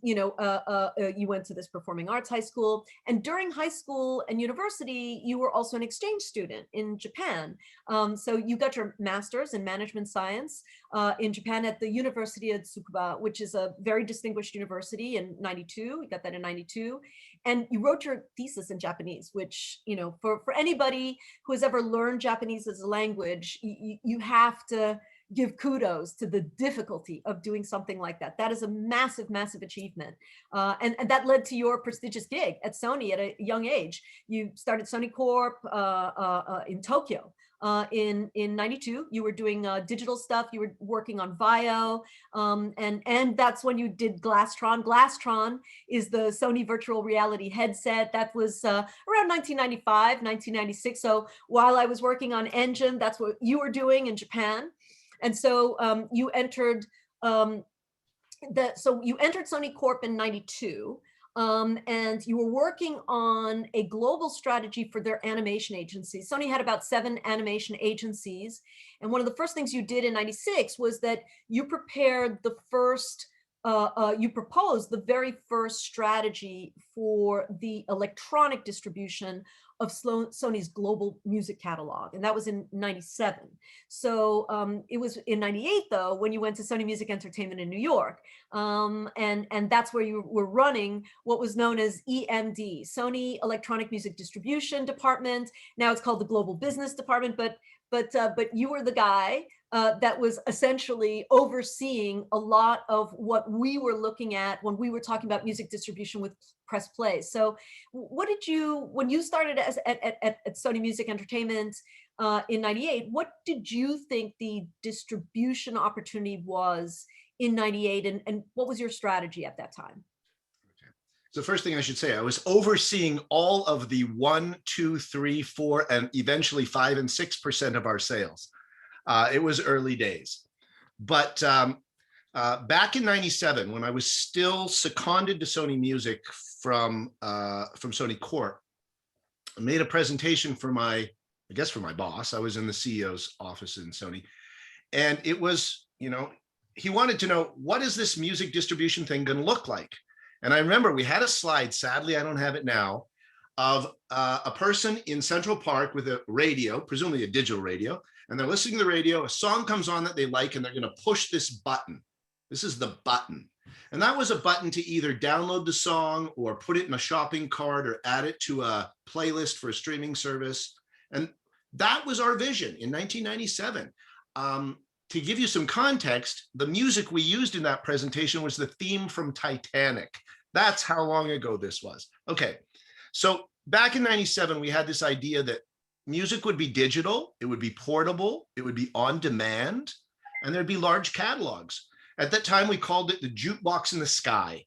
You went to this performing arts high school, and during high school and university, you were also an exchange student in Japan. So you got your master's in management science in Japan at the University of Tsukuba, which is a very distinguished university in 92. You got that in 92. And you wrote your thesis in Japanese, which, for anybody who has ever learned Japanese as a language, you have to give kudos to the difficulty of doing something like that. That is a massive, massive achievement. And that led to your prestigious gig at Sony at a young age. You started Sony Corp in Tokyo. In 92, you were doing digital stuff. You were working on Vio, and that's when you did Glasstron. Glasstron is the Sony virtual reality headset. That was around 1995, 1996. So while I was working on Engine, that's what you were doing in Japan. And so you entered Sony Corp in 92. And you were working on a global strategy for their animation agencies. Sony had about 7 animation agencies. And one of the first things you did in 96 was that you prepared you proposed the very first strategy for the electronic distribution of Sony's global music catalog. And that was in 97. So it was in 98, though, when you went to Sony Music Entertainment in New York. And that's where you were running what was known as EMD, Sony Electronic Music Distribution Department. Now it's called the Global Business Department, but you were the guy that was essentially overseeing a lot of what we were looking at when we were talking about music distribution with Press Play. So what did you, when you started at Sony Music Entertainment in 98, what did you think the distribution opportunity was in 98, and what was your strategy at that time? So first thing I should say, I was overseeing all of the 1, 2, 3, 4, and eventually 5 and 6% of our sales. It was early days. But back in 97, when I was still seconded to Sony Music from Sony Corp, I made a presentation for my boss. I was in the CEO's office in Sony. And it was, he wanted to know, what is this music distribution thing going to look like? And I remember we had a slide, sadly, I don't have it now, of a person in Central Park with a radio, presumably a digital radio, and they're listening to the radio, a song comes on that they like, and they're going to push this button. This is the button. And that was a button to either download the song or put it in a shopping cart or add it to a playlist for a streaming service. And that was our vision in 1997. To give you some context, the music we used in that presentation was the theme from Titanic. That's how long ago this was. Okay, so back in 97, we had this idea that music would be digital, it would be portable, it would be on demand, and there'd be large catalogs. At that time, we called it the jukebox in the sky.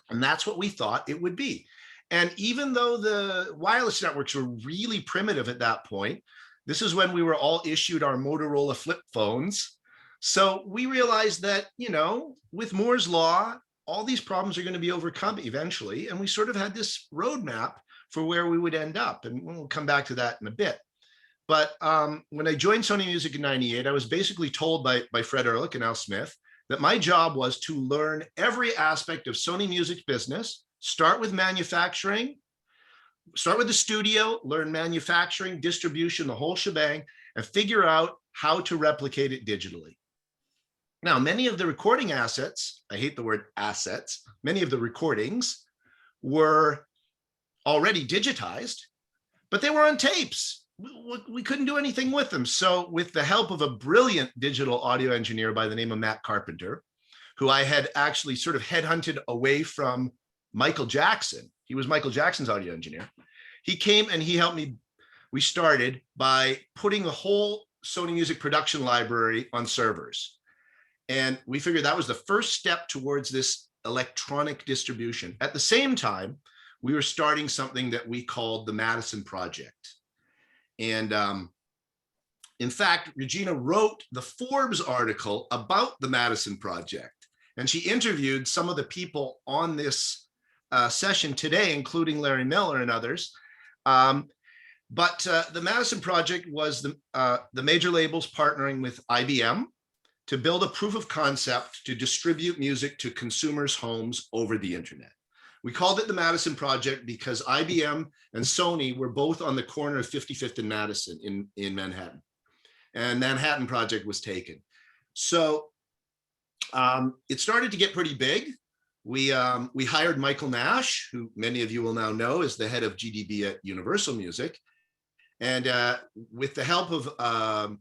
And that's what we thought it would be. And even though the wireless networks were really primitive at that point, this is when we were all issued our Motorola flip phones. So we realized that, with Moore's law, all these problems are going to be overcome eventually. And we sort of had this roadmap for where we would end up. And we'll come back to that in a bit. But when I joined Sony Music in 98, I was basically told by Fred Ehrlich and Al Smith that my job was to learn every aspect of Sony Music's business, start with manufacturing, start with the studio, learn manufacturing, distribution, the whole shebang, and figure out how to replicate it digitally. Now, many of the recording assets, I hate the word assets, many of the recordings were already digitized, but they were on tapes. We couldn't do anything with them. So with the help of a brilliant digital audio engineer by the name of Matt Carpenter, who I had actually sort of headhunted away from Michael Jackson. He was Michael Jackson's audio engineer. He came and he helped me. We started by putting the whole Sony Music production library on servers. And we figured that was the first step towards this electronic distribution. At the same time, we were starting something that we called the Madison Project. And in fact, Regina wrote the Forbes article about the Madison Project. And she interviewed some of the people on this session today, including Larry Miller and others. But the Madison Project was the major labels partnering with IBM to build a proof of concept to distribute music to consumers' homes over the internet. We called it the Madison Project because IBM and Sony were both on the corner of 55th and Madison in Manhattan. And Manhattan Project was taken. So it started to get pretty big. We hired Michael Nash, who many of you will now know is the head of GDB at Universal Music. And with the help of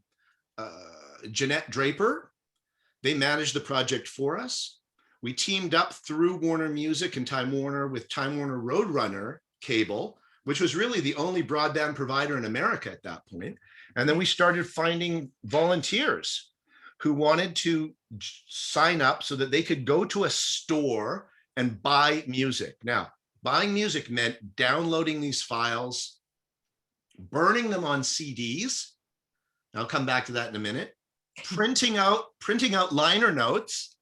Jeanette Draper, they managed the project for us. We teamed up through Warner Music and Time Warner with Time Warner Roadrunner cable, which was really the only broadband provider in America at that point. And then we started finding volunteers who wanted to sign up so that they could go to a store and buy music. Now, buying music meant downloading these files, burning them on CDs. I'll come back to that in a minute. Printing out liner notes,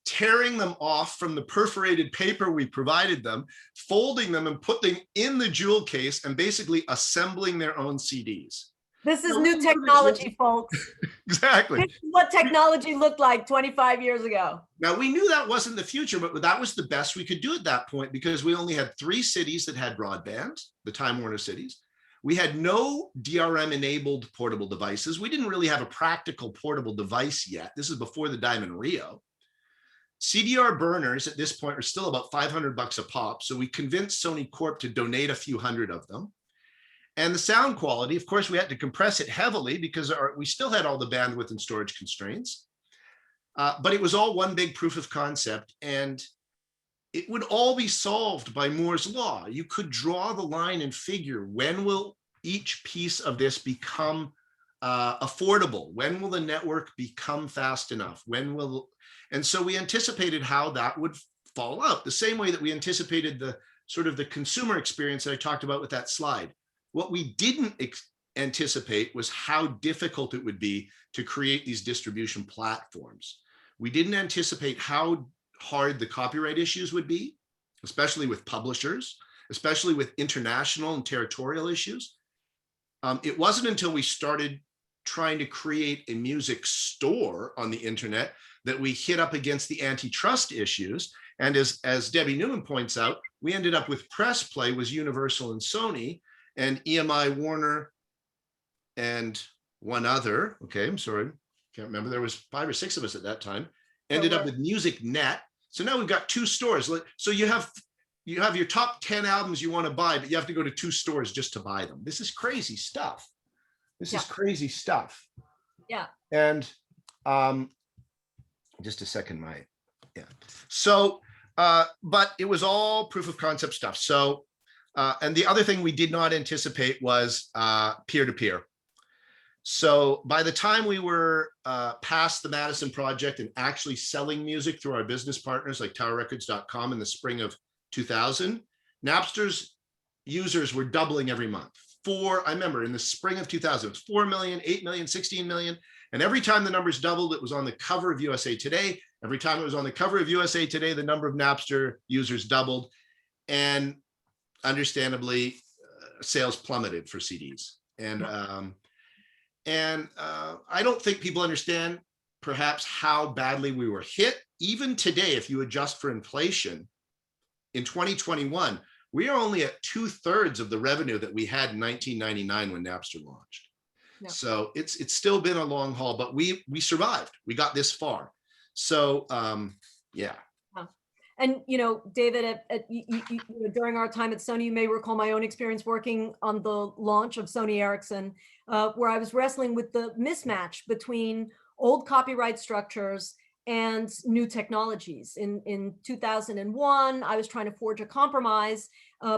tearing them off from the perforated paper we provided them, folding them and putting them in the jewel case and basically assembling their own CDs. This is new technology, folks. Exactly. This is what technology looked like 25 years ago. Now, we knew that wasn't the future, but that was the best we could do at that point because we only had 3 cities that had broadband, the Time Warner cities. We had no DRM-enabled portable devices. We didn't really have a practical portable device yet. This is before the Diamond Rio. CDR burners at this point are still about $500 a pop. So we convinced Sony Corp to donate a few hundred of them. And the sound quality, of course, we had to compress it heavily because we still had all the bandwidth and storage constraints. But it was all one big proof of concept, and it would all be solved by Moore's law. You could draw the line and figure, when will each piece of this become affordable? When will the network become fast enough? And so we anticipated how that would fall out, the same way that we anticipated the sort of the consumer experience that I talked about with that slide. What we didn't anticipate was how difficult it would be to create these distribution platforms. We didn't anticipate how hard the copyright issues would be, especially with publishers, especially with international and territorial issues. It wasn't until we started trying to create a music store on the internet that we hit up against the antitrust issues. And as Debbie Newman points out, we ended up with Press Play was Universal and Sony, and EMI, Warner, and one other, okay, I'm sorry, can't remember, there was 5 or 6 of us at that time, ended up with Music Net. So now we've got 2 stores. So you have your top 10 albums you want to buy, but you have to go to 2 stores just to buy them. This is crazy stuff. This is crazy stuff. Yeah. And just a second, So, but it was all proof of concept stuff. So, and the other thing we did not anticipate was peer-to-peer. So by the time we were past the Madison project and actually selling music through our business partners like towerrecords.com in the spring of 2000, Napster's users were doubling every month. I remember in the spring of 2000, it was 4 million, 8 million, 16 million. And every time the numbers doubled, it was on the cover of USA Today. Every time it was on the cover of USA Today, the number of Napster users doubled. And understandably, sales plummeted for CDs. And I don't think people understand perhaps how badly we were hit. Even today, if you adjust for inflation, in 2021, we are only at 2/3 of the revenue that we had in 1999 when Napster launched. Yeah. So it's still been a long haul, but we survived. We got this far. So yeah. And David, during our time at Sony, you may recall my own experience working on the launch of Sony Ericsson, where I was wrestling with the mismatch between old copyright structures and new technologies. In 2001, I was trying to forge a compromise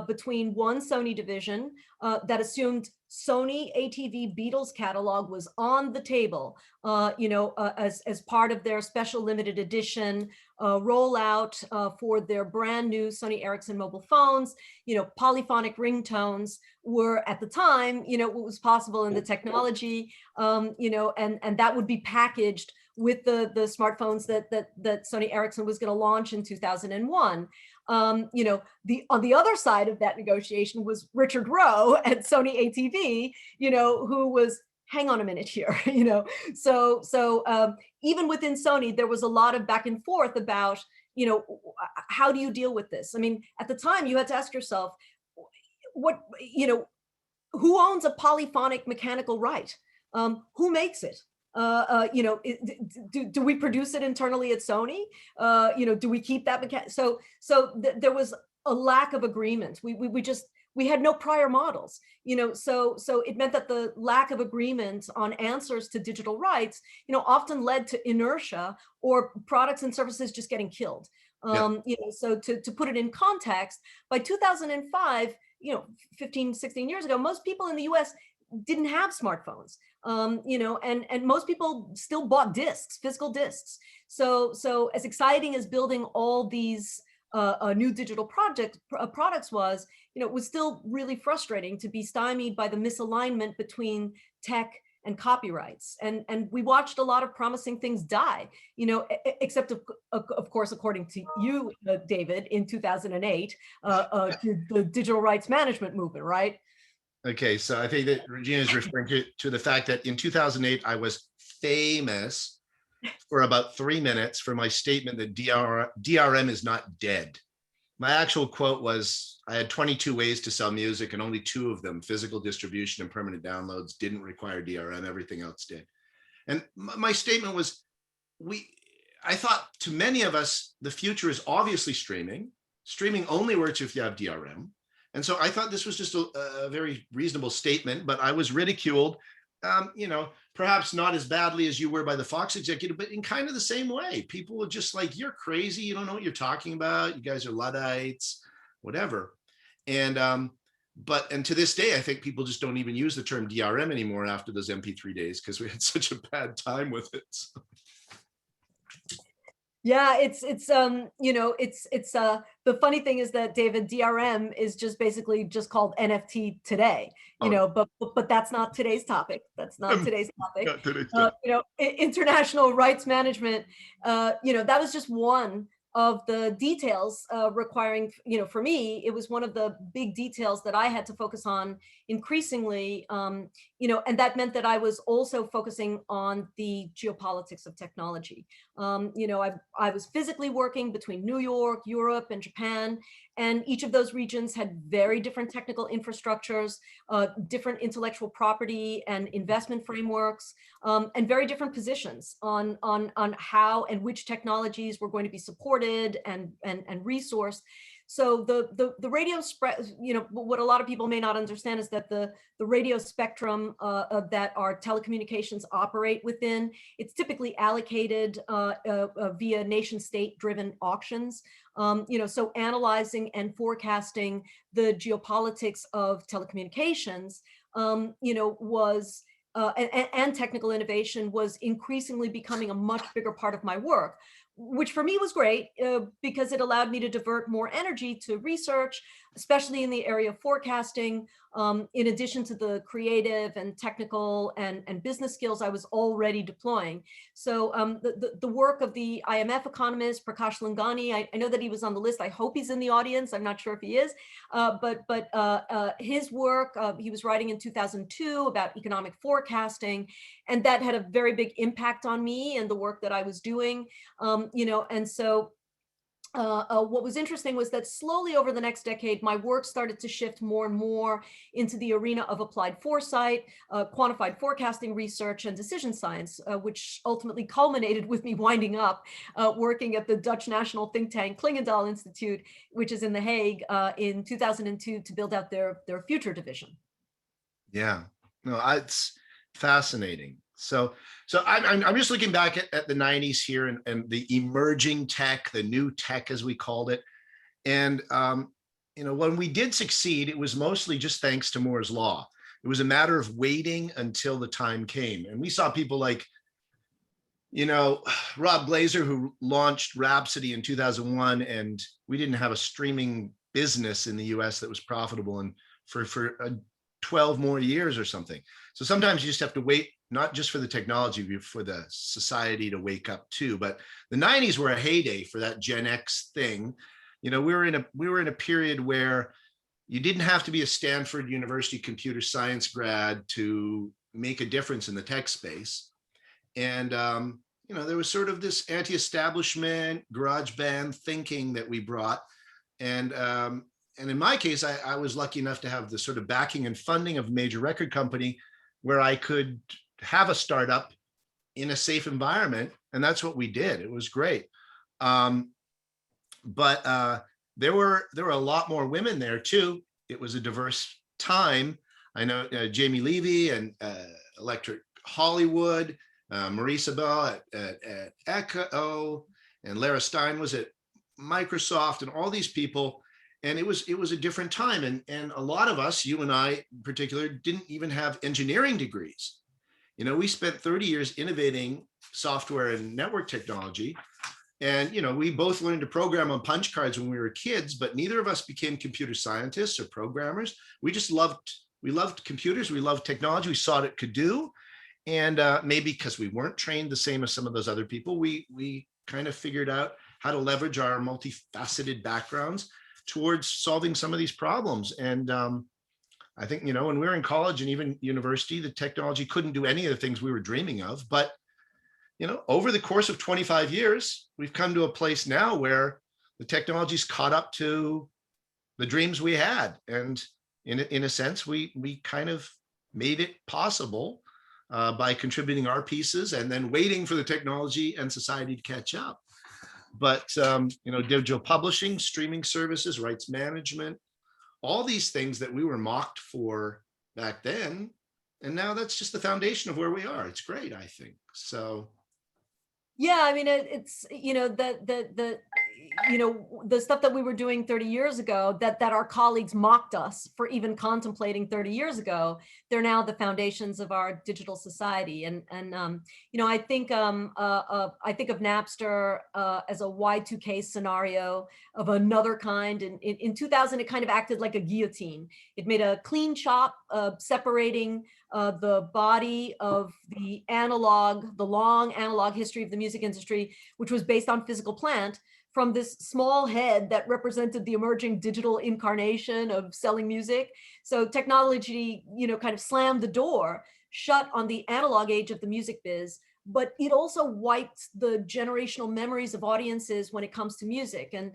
between one Sony division that assumed Sony ATV Beatles catalog was on the table, as part of their special limited edition rollout for their brand new Sony Ericsson mobile phones. Polyphonic ringtones were at the time, what was possible in the technology, and that would be packaged with the smartphones that Sony Ericsson was going to launch in 2001. On the other side of that negotiation was Richard Rowe at Sony ATV, who was, hang on a minute here, So even within Sony, there was a lot of back and forth about, how do you deal with this? I mean, at the time you had to ask yourself, who owns a polyphonic mechanical right? Who makes it? Do we produce it internally at Sony? Do we keep that? So there was a lack of agreement. We had no prior models, so it meant that the lack of agreement on answers to digital rights, often led to inertia or products and services just getting killed. So to put it in context, by 2005, 15, 16 years ago, most people in the US didn't have smartphones, and most people still bought discs, physical discs. So as exciting as building all these new digital products was, it was still really frustrating to be stymied by the misalignment between tech and copyrights. And we watched a lot of promising things die, except of course, according to you, David, in 2008, the digital rights management movement, right? Okay, so I think that Regina is referring to the fact that in 2008, I was famous for about 3 minutes for my statement that DRM is not dead. My actual quote was, I had 22 ways to sell music and only 2 of them, physical distribution and permanent downloads, didn't require DRM, everything else did. And my statement was, I thought to many of us, the future is obviously streaming. Streaming only works if you have DRM. And so I thought this was just a very reasonable statement, but I was ridiculed, perhaps not as badly as you were by the Fox executive, but in kind of the same way. People were just like, you're crazy. You don't know what you're talking about. You guys are Luddites, whatever. And to this day, I think people just don't even use the term DRM anymore after those MP3 days because we had such a bad time with it. So. Yeah, it's the funny thing is that, David, DRM is just basically just called NFT today, but that's not today's topic. That's not today's topic. Not today's topic. International rights management, that was just one of the details requiring, for me, it was one of the big details that I had to focus on increasingly, and that meant that I was also focusing on the geopolitics of technology. I was physically working between New York, Europe, and Japan, and each of those regions had very different technical infrastructures, different intellectual property and investment frameworks, and very different positions on how and which technologies were going to be supported and resourced. So the radio what a lot of people may not understand is that the radio spectrum that our telecommunications operate within, it's typically allocated via nation state driven auctions. So analyzing and forecasting the geopolitics of telecommunications, was and technical innovation was increasingly becoming a much bigger part of my work, which for me was great because it allowed me to divert more energy to research, especially in the area of forecasting, in addition to the creative and technical and business skills I was already deploying. So the work of the IMF economist, Prakash Lungani, I know that he was on the list. I hope he's in the audience. I'm not sure if he is, but his work, he was writing in 2002 about economic forecasting, and that had a very big impact on me and the work that I was doing. And so what was interesting was that slowly over the next decade, my work started to shift more and more into the arena of applied foresight, quantified forecasting research, and decision science, which ultimately culminated with me winding up working at the Dutch national think tank Klingendahl Institute, which is in The Hague, in 2002 to build out their future division. Yeah, no, it's fascinating. So I'm just looking back at the 90s here and the emerging tech, the new tech, as we called it. And, when we did succeed, it was mostly just thanks to Moore's Law. It was a matter of waiting until the time came. And we saw people like, Rob Glazer, who launched Rhapsody in 2001, and we didn't have a streaming business in the US that was profitable and for 12 more years or something. So sometimes you just have to wait, not just for the technology, but for the society to wake up too. But the 90s were a heyday for that Gen X thing. We were in a period where you didn't have to be a Stanford University computer science grad to make a difference in the tech space. And there was sort of this anti-establishment garage band thinking that we brought. And in my case, I was lucky enough to have the sort of backing and funding of a major record company where I could have a startup in a safe environment. And that's what we did. It was great. But there were a lot more women there too. It was a diverse time. I know Jamie Levy and Electric Hollywood, Marisa Bell at Echo, and Lara Stein was at Microsoft, and all these people. And it was a different time. And a lot of us, you and I in particular, didn't even have engineering degrees. We spent 30 years innovating software and network technology. And, we both learned to program on punch cards when we were kids, but neither of us became computer scientists or programmers. We loved computers. We loved technology. We saw what it could do. And maybe because we weren't trained the same as some of those other people, we kind of figured out how to leverage our multifaceted backgrounds towards solving some of these problems. And I think, when we were in college and even university, the technology couldn't do any of the things we were dreaming of. But, over the course of 25 years, we've come to a place now where the technology's caught up to the dreams we had. And in a sense, we kind of made it possible by contributing our pieces and then waiting for the technology and society to catch up. But, digital publishing, streaming services, rights management, all these things that we were mocked for back then. And now that's just the foundation of where we are. It's great, I think. So yeah, I mean, it's, you know, you know, the stuff that we were doing 30 years ago that our colleagues mocked us for even contemplating 30 years ago, they're now the foundations of our digital society. And you know, I think of Napster as a Y2K scenario of another kind. And in 2000, it kind of acted like a guillotine. It made a clean chop, separating the body of the long analog history of the music industry, which was based on physical plant, from this small head that represented the emerging digital incarnation of selling music. So technology, you know, kind of slammed the door shut on the analog age of the music biz, but it also wiped the generational memories of audiences when it comes to music. And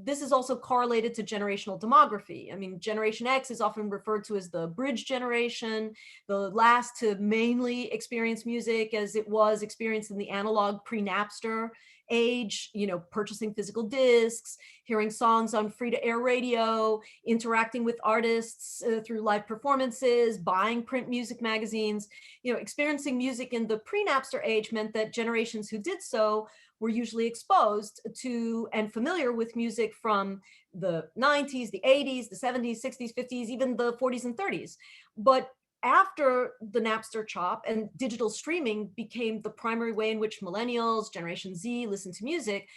this is also correlated to generational demography. I mean, Generation X is often referred to as the bridge generation, the last to mainly experience music as it was experienced in the analog pre-Napster age, you know, purchasing physical discs, hearing songs on free-to-air radio, interacting with artists through live performances, buying print music magazines. You know, experiencing music in the pre-Napster age meant that generations who did so were usually exposed to and familiar with music from the 90s, the 80s, the 70s, 60s, 50s, even the 40s and 30s. But after the Napster chop and digital streaming became the primary way in which millennials, Generation Z listen to music,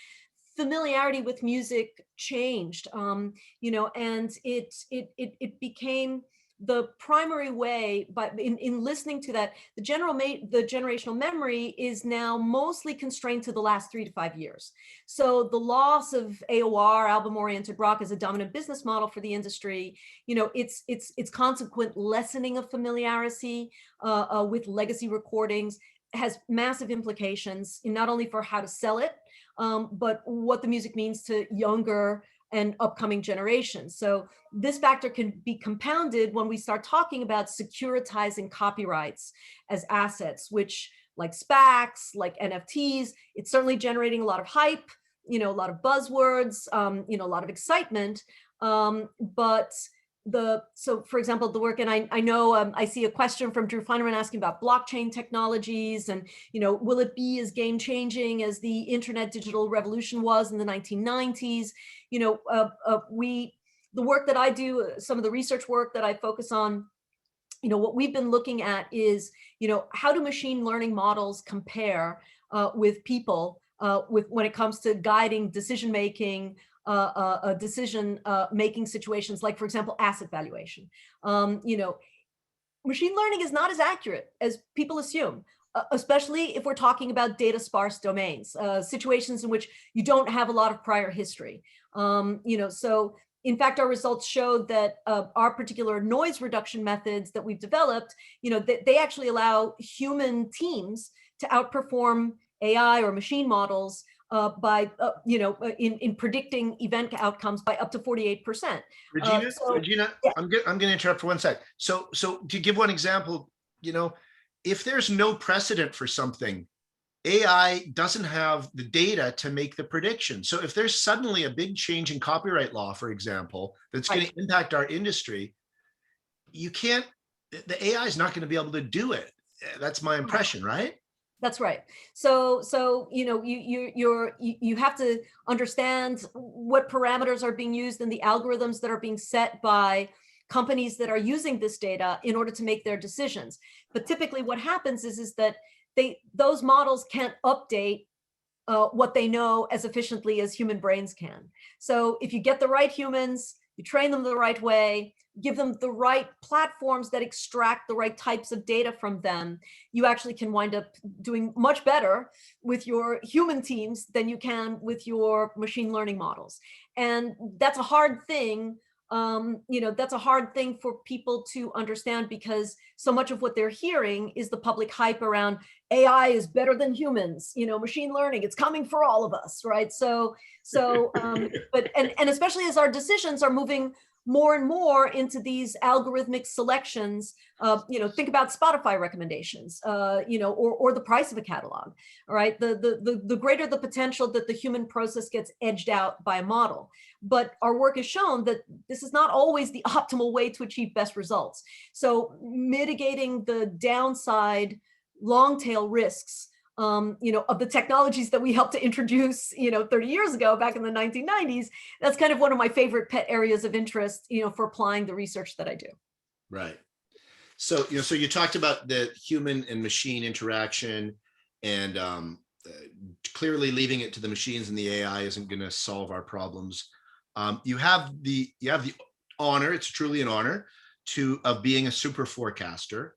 familiarity with music changed, you know, and it became the primary way. But in listening to that, the generational memory is now mostly constrained to the last 3 to 5 years. So the loss of AOR, album-oriented rock, as a dominant business model for the industry, you know, its consequent lessening of familiarity with legacy recordings has massive implications, not only for how to sell it, but what the music means to younger and upcoming generations. So this factor can be compounded when we start talking about securitizing copyrights as assets, which, like SPACs, like NFTs, it's certainly generating a lot of hype, you know, a lot of buzzwords, you know, a lot of excitement. But so for example, the work, and I know I see a question from Drew Feinerman asking about blockchain technologies, and, you know, will it be as game changing as the internet digital revolution was in the 1990s? You know, the work that I do, some of the research work that I focus on, you know, what we've been looking at is, you know, how do machine learning models compare with people when it comes to guiding decision making, making situations, like, for example, asset valuation. You know, machine learning is not as accurate as people assume, especially if we're talking about data sparse domains, situations in which you don't have a lot of prior history. You know, so in fact, our results showed that our particular noise reduction methods that we've developed, you know, they actually allow human teams to outperform AI or machine models by, you know, in predicting event outcomes by up to 48%. Regina, yeah. I'm going to interrupt for 1 sec. So to give one example, you know, if there's no precedent for something, AI doesn't have the data to make the prediction. So if there's suddenly a big change in copyright law, for example, that's going to impact our industry, the AI is not going to be able to do it. That's my impression, right? That's right. So you know, you have to understand what parameters are being used in the algorithms that are being set by companies that are using this data in order to make their decisions. But typically what happens is that those models can't update what they know as efficiently as human brains can. So if you get the right humans, you train them the right way, give them the right platforms that extract the right types of data from them, you actually can wind up doing much better with your human teams than you can with your machine learning models. And that's a hard thing. You know, that's a hard thing for people to understand, because so much of what they're hearing is the public hype around AI is better than humans, you know, machine learning, it's coming for all of us, right? But especially as our decisions are moving more and more into these algorithmic selections. Think about Spotify recommendations, or the price of a catalog. All right, the greater the potential that the human process gets edged out by a model. But our work has shown that this is not always the optimal way to achieve best results. So mitigating the downside long tail risks of the technologies that we helped to introduce, 30 years ago, back in the 1990s. That's kind of one of my favorite pet areas of interest, for applying the research that I do. Right. So, so you talked about the human and machine interaction, and clearly leaving it to the machines and the AI isn't going to solve our problems. You have the honor, it's truly an honor, of being a super forecaster.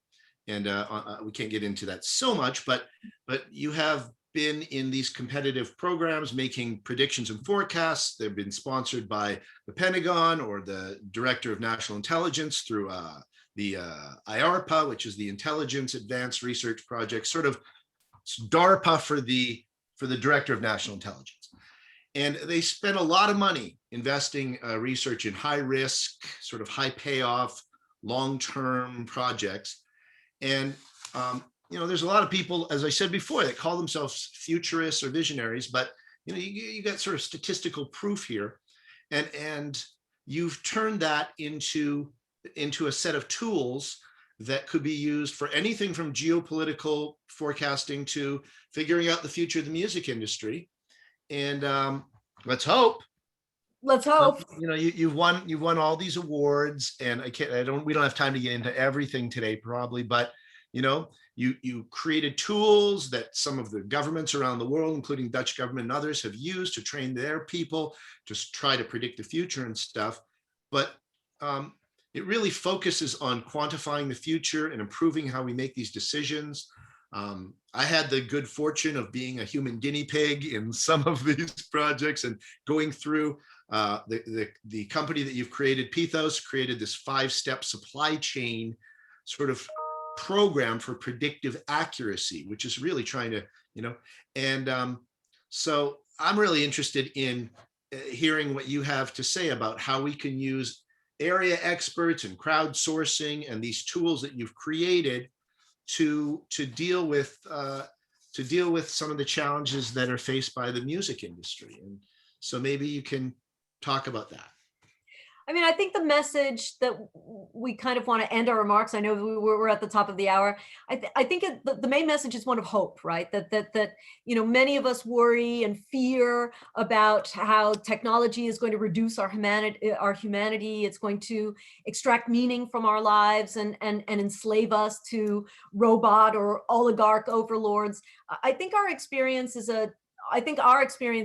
And we can't get into that so much, but you have been in these competitive programs making predictions and forecasts. They've been sponsored by the Pentagon or the Director of National Intelligence through the IARPA, which is the Intelligence Advanced Research Project, sort of DARPA for the Director of National Intelligence. And they spend a lot of money investing research in high risk, sort of high payoff, long-term projects. And, there's a lot of people, as I said before, that call themselves futurists or visionaries, but, you got sort of statistical proof here. And you've turned that into a set of tools that could be used for anything from geopolitical forecasting to figuring out the future of the music industry. And let's hope. Let's hope. You've won all these awards, and we don't have time to get into everything today, probably, but you created tools that some of the governments around the world, including Dutch government and others, have used to train their people to try to predict the future and stuff. But it really focuses on quantifying the future and improving how we make these decisions. I had the good fortune of being a human guinea pig in some of these projects and going through the company that you've created, Pithos, created this 5-step supply chain sort of program for predictive accuracy, which is really trying to, and so I'm really interested in hearing what you have to say about how we can use area experts and crowdsourcing and these tools that you've created to deal with some of the challenges that are faced by the music industry. And so maybe you can talk about that. I mean, I think the message that we kind of want to end our remarks, I know we're at the top of the hour. I think the main message is one of hope, right? That many of us worry and fear about how technology is going to reduce our humanity. It's going to extract meaning from our lives and enslave us to robot or oligarch overlords. I think our experience,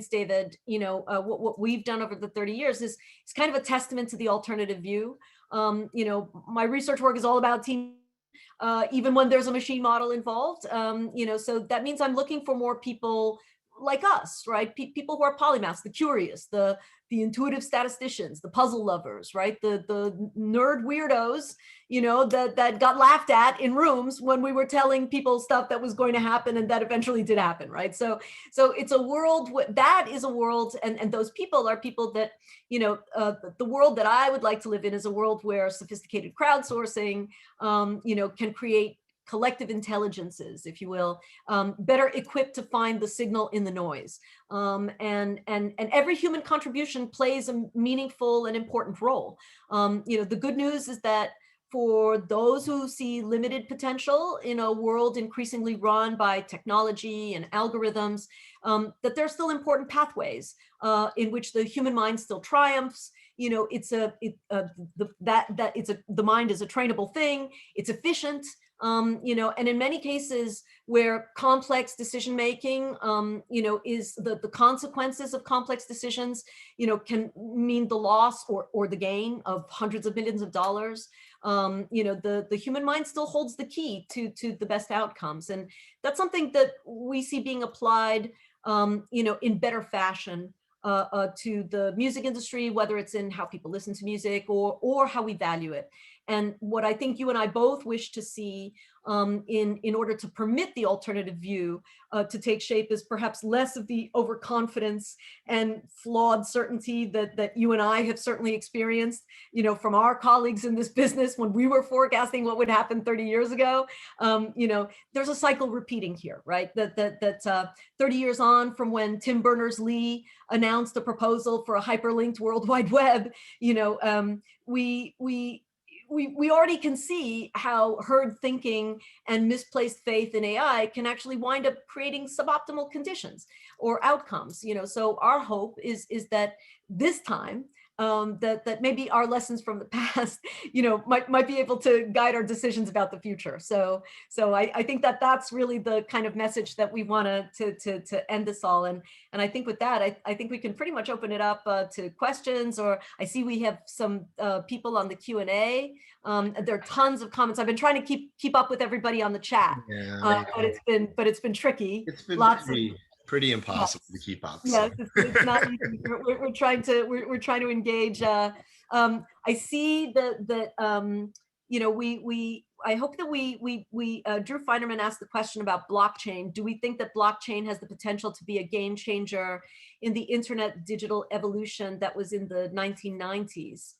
David, what we've done over the 30 years is kind of a testament to the alternative view. My research work is all about team, even when there's a machine model involved. So that means I'm looking for more people like us, right? People who are polymaths, the curious, the intuitive statisticians, the puzzle lovers, right? The nerd weirdos, that got laughed at in rooms when we were telling people stuff that was going to happen and that eventually did happen, right? So it's a world that is a world, and those people are people that, the world that I would like to live in is a world where sophisticated crowdsourcing, can create collective intelligences, if you will, better equipped to find the signal in the noise. And every human contribution plays a meaningful and important role. The good news is that for those who see limited potential in a world increasingly run by technology and algorithms, that there's still important pathways in which the human mind still triumphs. The mind is a trainable thing. It's efficient. And in many cases where complex decision making, is the consequences of complex decisions, can mean the loss or the gain of hundreds of millions of dollars. The human mind still holds the key to the best outcomes, and that's something that we see being applied, in better fashion to the music industry, whether it's in how people listen to music or how we value it. And what I think you and I both wish to see in order to permit the alternative view to take shape is perhaps less of the overconfidence and flawed certainty that you and I have certainly experienced, from our colleagues in this business when we were forecasting what would happen 30 years ago. There's a cycle repeating here, right? That 30 years on from when Tim Berners-Lee announced a proposal for a hyperlinked World Wide Web, we already can see how herd thinking and misplaced faith in AI can actually wind up creating suboptimal conditions or outcomes. So our hope is that this time that maybe our lessons from the past, might be able to guide our decisions about the future. So I think that's really the kind of message that we want to end this all. And I think with that, I think we can pretty much open it up to questions, or I see we have some people on the Q&A. There are tons of comments. I've been trying to keep up with everybody on the chat, but it's been tricky. It's been Lots pretty impossible to keep up. Yes, So. it's not easy. We're trying to engage. I see that I hope that we Drew Feinerman asked the question about blockchain. Do we think that blockchain has the potential to be a game changer in the internet digital evolution that was in the 1990s?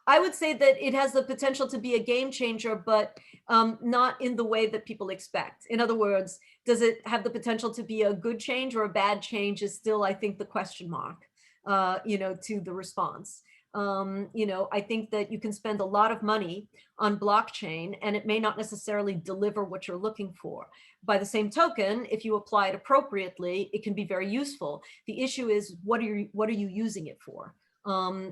I would say that it has the potential to be a game changer, but not in the way that people expect. In other words, does it have the potential to be a good change or a bad change is still, I think, the question mark, to the response. I think that you can spend a lot of money on blockchain and it may not necessarily deliver what you're looking for. By the same token, if you apply it appropriately, it can be very useful. The issue is, what are you using it for?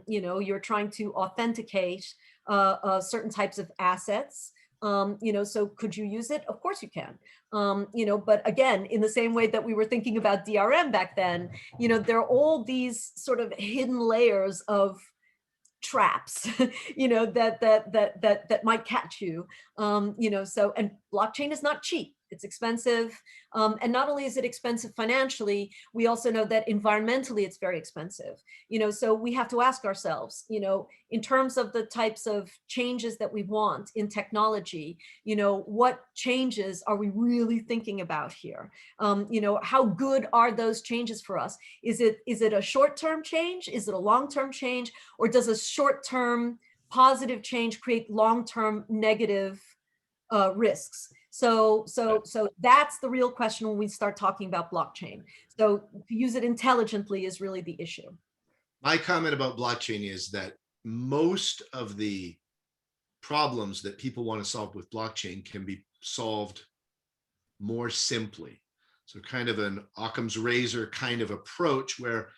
You're trying to authenticate certain types of assets. So could you use it? Of course you can. But again, in the same way that we were thinking about DRM back then, there are all these sort of hidden layers of traps, that might catch you. And blockchain is not cheap. It's expensive. And not only is it expensive financially, we also know that environmentally it's very expensive. So we have to ask ourselves, in terms of the types of changes that we want in technology, what changes are we really thinking about here? How good are those changes for us? Is it a short-term change? Is it a long-term change? Or does a short-term positive change create long-term negative risks? So that's the real question when we start talking about blockchain. So to use it intelligently is really the issue. My comment about blockchain is that most of the problems that people want to solve with blockchain can be solved more simply. So kind of an Occam's razor kind of approach, where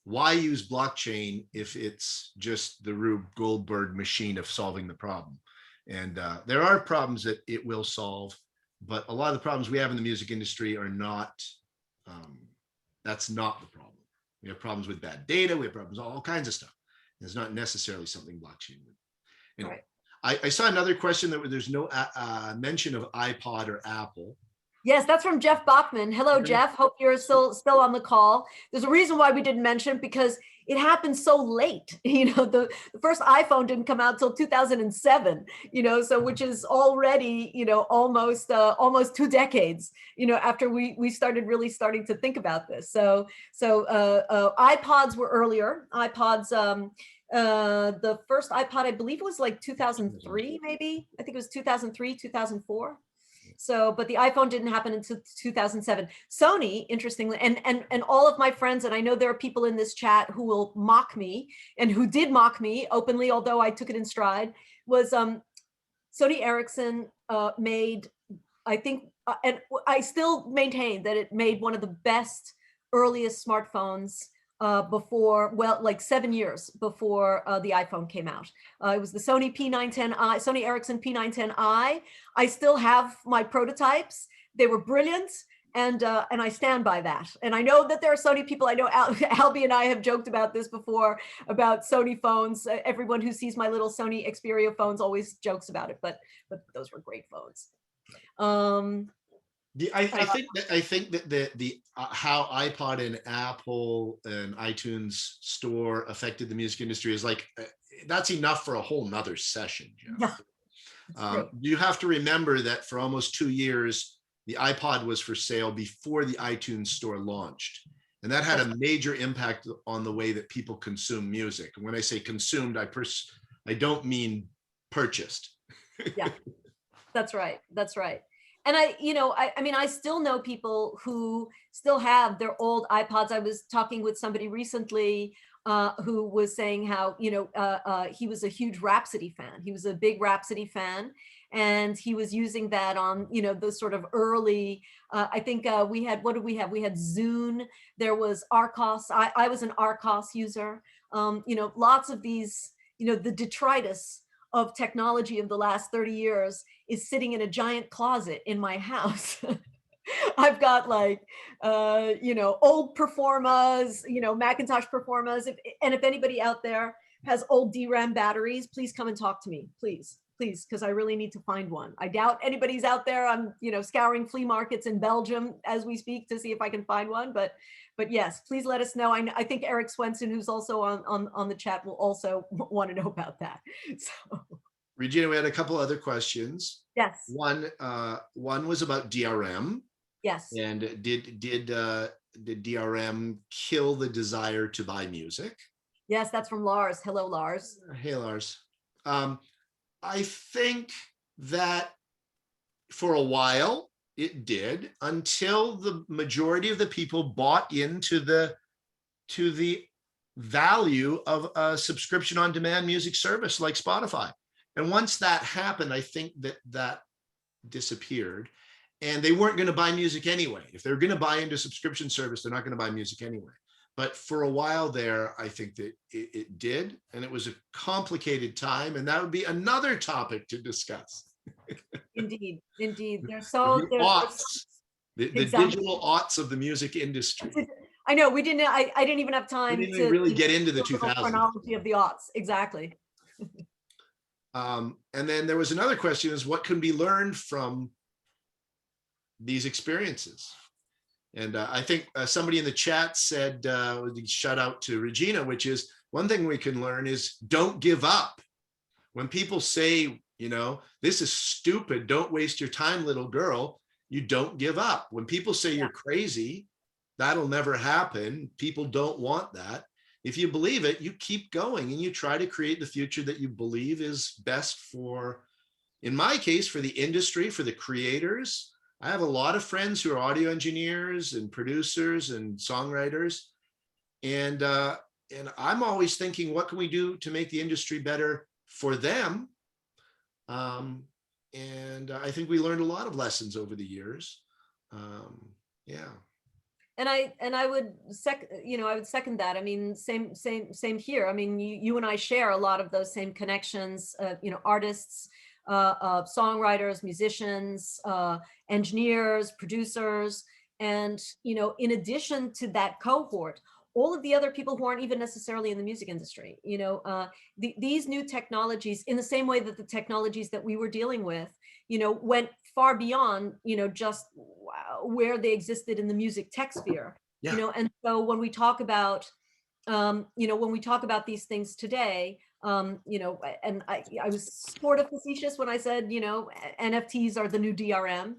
why use blockchain if it's just the Rube Goldberg machine of solving the problem? And there are problems that it will solve, but a lot of the problems we have in the music industry are not, that's not the problem. We have problems with bad data, we have problems with all kinds of stuff. It's not necessarily something blockchain would. Anyway, right. I saw another question that there's no mention of iPod or Apple. Yes, that's from Jeff Bachman. Hello, Jeff. Hope you're still on the call. There's a reason why we didn't mention, because it happened so late. The first iPhone didn't come out till 2007. So which is already almost 2 decades. After we started to think about this. So iPods were earlier. iPods. The first iPod, I believe, was like 2003, maybe. I think it was 2003, 2004. So, but the iPhone didn't happen until 2007. Sony, interestingly, and all of my friends, and I know there are people in this chat who will mock me and who did mock me openly, although I took it in stride, was Sony Ericsson made, I think, and I still maintain that it made one of the best, earliest smartphones before, like 7 years before the iPhone came out. It was the Sony P910i, Sony Ericsson P910i. I still have my prototypes. They were brilliant, and I stand by that. And I know that there are Sony people. I know Albie and I have joked about this before, about Sony phones. Everyone who sees my little Sony Xperia phones always jokes about it, but those were great phones. I think that the how iPod and Apple and iTunes Store affected the music industry is like that's enough for a whole nother session, Jeff. Yeah, You have to remember that for almost 2 years, the iPod was for sale before the iTunes Store launched. And that had a major impact on the way that people consume music. And when I say consumed, I don't mean purchased. yeah, that's right. That's right. And I mean, I still know people who still have their old iPods. I was talking with somebody recently who was saying how, he was a huge Rhapsody fan. He was a big Rhapsody fan. And he was using that on, the sort of early, I think we had, what did we have? We had Zune. There was Arcos. I was an Arcos user. Lots of these, the detritus of technology of the last 30 years is sitting in a giant closet in my house. I've got like, old Performas, Macintosh Performas. And if anybody out there has old DRAM batteries, please come and talk to me, please, because I really need to find one. I doubt anybody's out there. I'm, scouring flea markets in Belgium as we speak to see if I can find one. But yes, please let us know. I think Eric Swenson, who's also on the chat, will also want to know about that. So. Regina, we had a couple other questions. Yes. One was about DRM. Yes. And did DRM kill the desire to buy music? Yes, that's from Lars. Hello, Lars. Hey, Lars. I think that for a while it did, until the majority of the people bought into the value of a subscription on demand music service like Spotify. And once that happened, I think that disappeared. And they weren't going to buy music anyway. If they're going to buy into subscription service, they're not going to buy music anyway. But for a while there, I think that it did. And it was a complicated time. And that would be another topic to discuss. Indeed. They're the exactly. digital aughts of the music industry. I know we didn't. I didn't even have time to really get into the 2000s. Chronology of the aughts. Exactly. And then there was another question: is what can be learned from these experiences? And I think somebody in the chat said, shout out to Regina, which is one thing we can learn is don't give up. When people say, this is stupid, don't waste your time, little girl, you don't give up. When people say you're crazy, that'll never happen. People don't want that. If you believe it, you keep going and you try to create the future that you believe is best for, in my case, for the industry, for the creators. I have a lot of friends who are audio engineers and producers and songwriters. And I'm always thinking, what can we do to make the industry better for them? And I think we learned a lot of lessons over the years. Yeah. And I would second that. I mean, same here. I mean, you and I share a lot of those same connections, artists, songwriters, musicians, engineers, producers, and, in addition to that cohort, all of the other people who aren't even necessarily in the music industry, these new technologies, in the same way that the technologies that we were dealing with, went far beyond, just where they existed in the music tech sphere, and so when we talk about, these things today, and I was sort of facetious when I said, NFTs are the new DRM,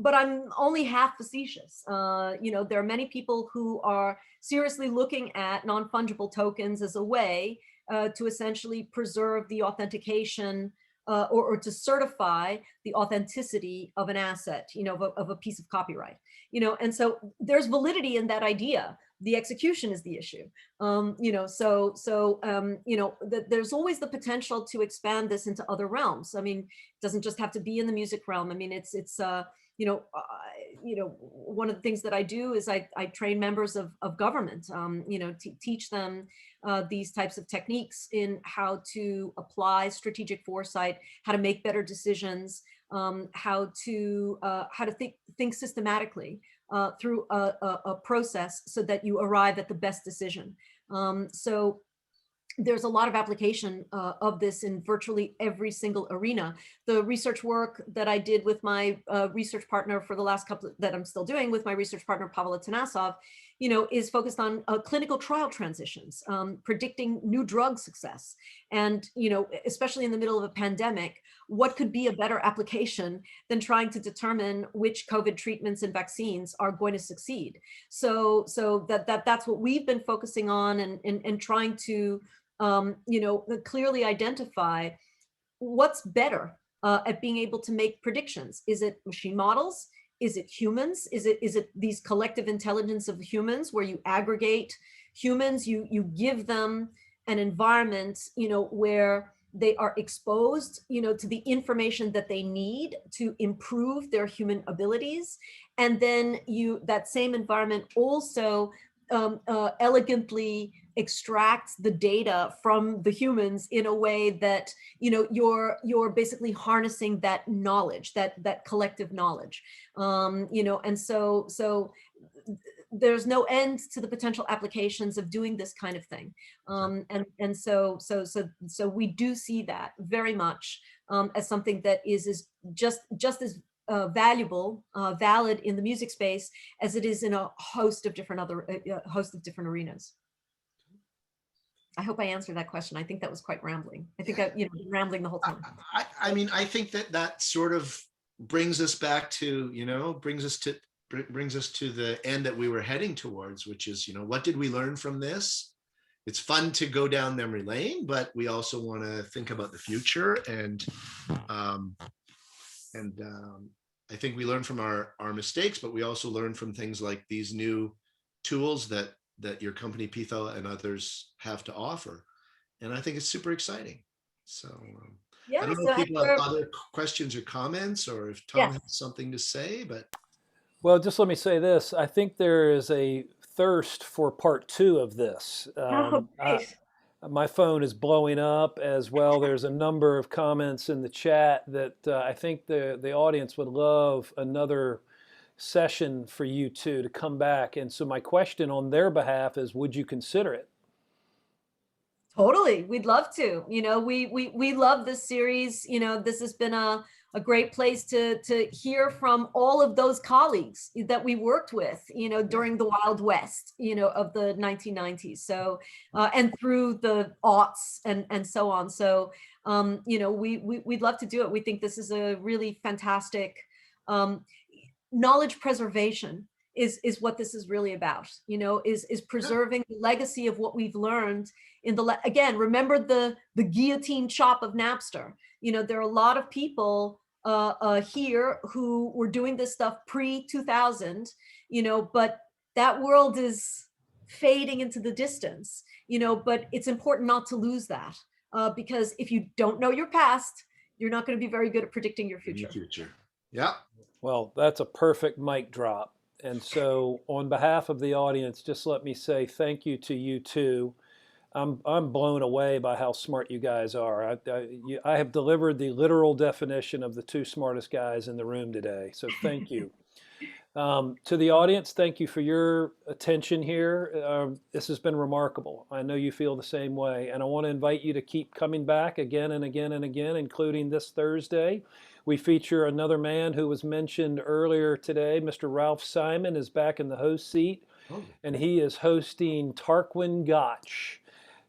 but I'm only half facetious. There are many people who are seriously looking at non-fungible tokens as a way to essentially preserve the authentication or to certify the authenticity of an asset, of a piece of copyright, and so there's validity in that idea. The execution is the issue, there's always the potential to expand this into other realms. I mean, it doesn't just have to be in the music realm. I mean, it's one of the things that I do is I train members of government, teach them these types of techniques in how to apply strategic foresight, how to make better decisions, how to think systematically through a process so that you arrive at the best decision. So there's a lot of application of this in virtually every single arena. The research work that I did with my research partner for the last couple that I'm still doing with my research partner, Pavel Tanasov, is focused on clinical trial transitions, predicting new drug success. And, especially in the middle of a pandemic, what could be a better application than trying to determine which COVID treatments and vaccines are going to succeed? So that's what we've been focusing on and trying to clearly identify what's better at being able to make predictions. Is it machine models? Is it humans? Is it these collective intelligence of humans where you aggregate humans, you give them an environment, where they are exposed, to the information that they need to improve their human abilities. And then that same environment also elegantly extracts the data from the humans in a way that you're basically harnessing that knowledge, that collective knowledge, and so there's no end to the potential applications of doing this kind of thing, and so we do see that very much as something that is just as valuable, valid in the music space as it is in a host of different arenas. I hope I answered that question. I think that was quite rambling. I think I've been rambling the whole time. I mean, I think that sort of brings us back to, brings us to the end that we were heading towards, which is, what did we learn from this? It's fun to go down memory lane, but we also want to think about the future. And I think we learn from our mistakes, but we also learn from things like these new tools that your company, Pitho, and others have to offer. And I think it's super exciting. So I don't know if people have other questions or comments, or if Tom has something to say, but. Well, just let me say this. I think there is a thirst for part 2 of this. My phone is blowing up as well. There's a number of comments in the chat that I think the audience would love another session for you two to come back. And so my question on their behalf is, would you consider it? Totally. We'd love to. We love this series. This has been a great place to hear from all of those colleagues that we worked with, during the Wild West, of the 1990s. So, and through the aughts and so on. So, we'd love to do it. We think this is a really fantastic, knowledge preservation is what this is really about, is preserving the legacy of what we've learned again, remember the guillotine chop of Napster. There are a lot of people here who were doing this stuff pre-2000, but that world is fading into the distance, but it's important not to lose that, because if you don't know your past, you're not going to be very good at predicting your future. Yeah. Well, that's a perfect mic drop. And so on behalf of the audience, just let me say thank you to you two. I'm blown away by how smart you guys are. I have delivered the literal definition of the 2 smartest guys in the room today. So thank you. To the audience, thank you for your attention here. This has been remarkable. I know you feel the same way. And I want to invite you to keep coming back again and again and again, including this Thursday. We feature another man who was mentioned earlier today. Mr. Ralph Simon is back in the host seat, and he is hosting Tarquin Gotch.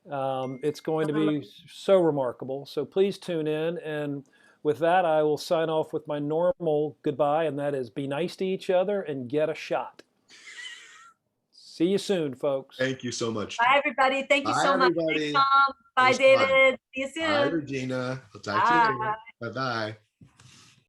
It's going to be so remarkable. So please tune in. And with that, I will sign off with my normal goodbye, and that is be nice to each other and get a shot. See you soon, folks. Thank you so much. Bye, everybody. Thank you so much. Everybody. Thanks, Tom. Bye, David. See you soon. Bye, Regina. I'll talk to you later. Bye-bye.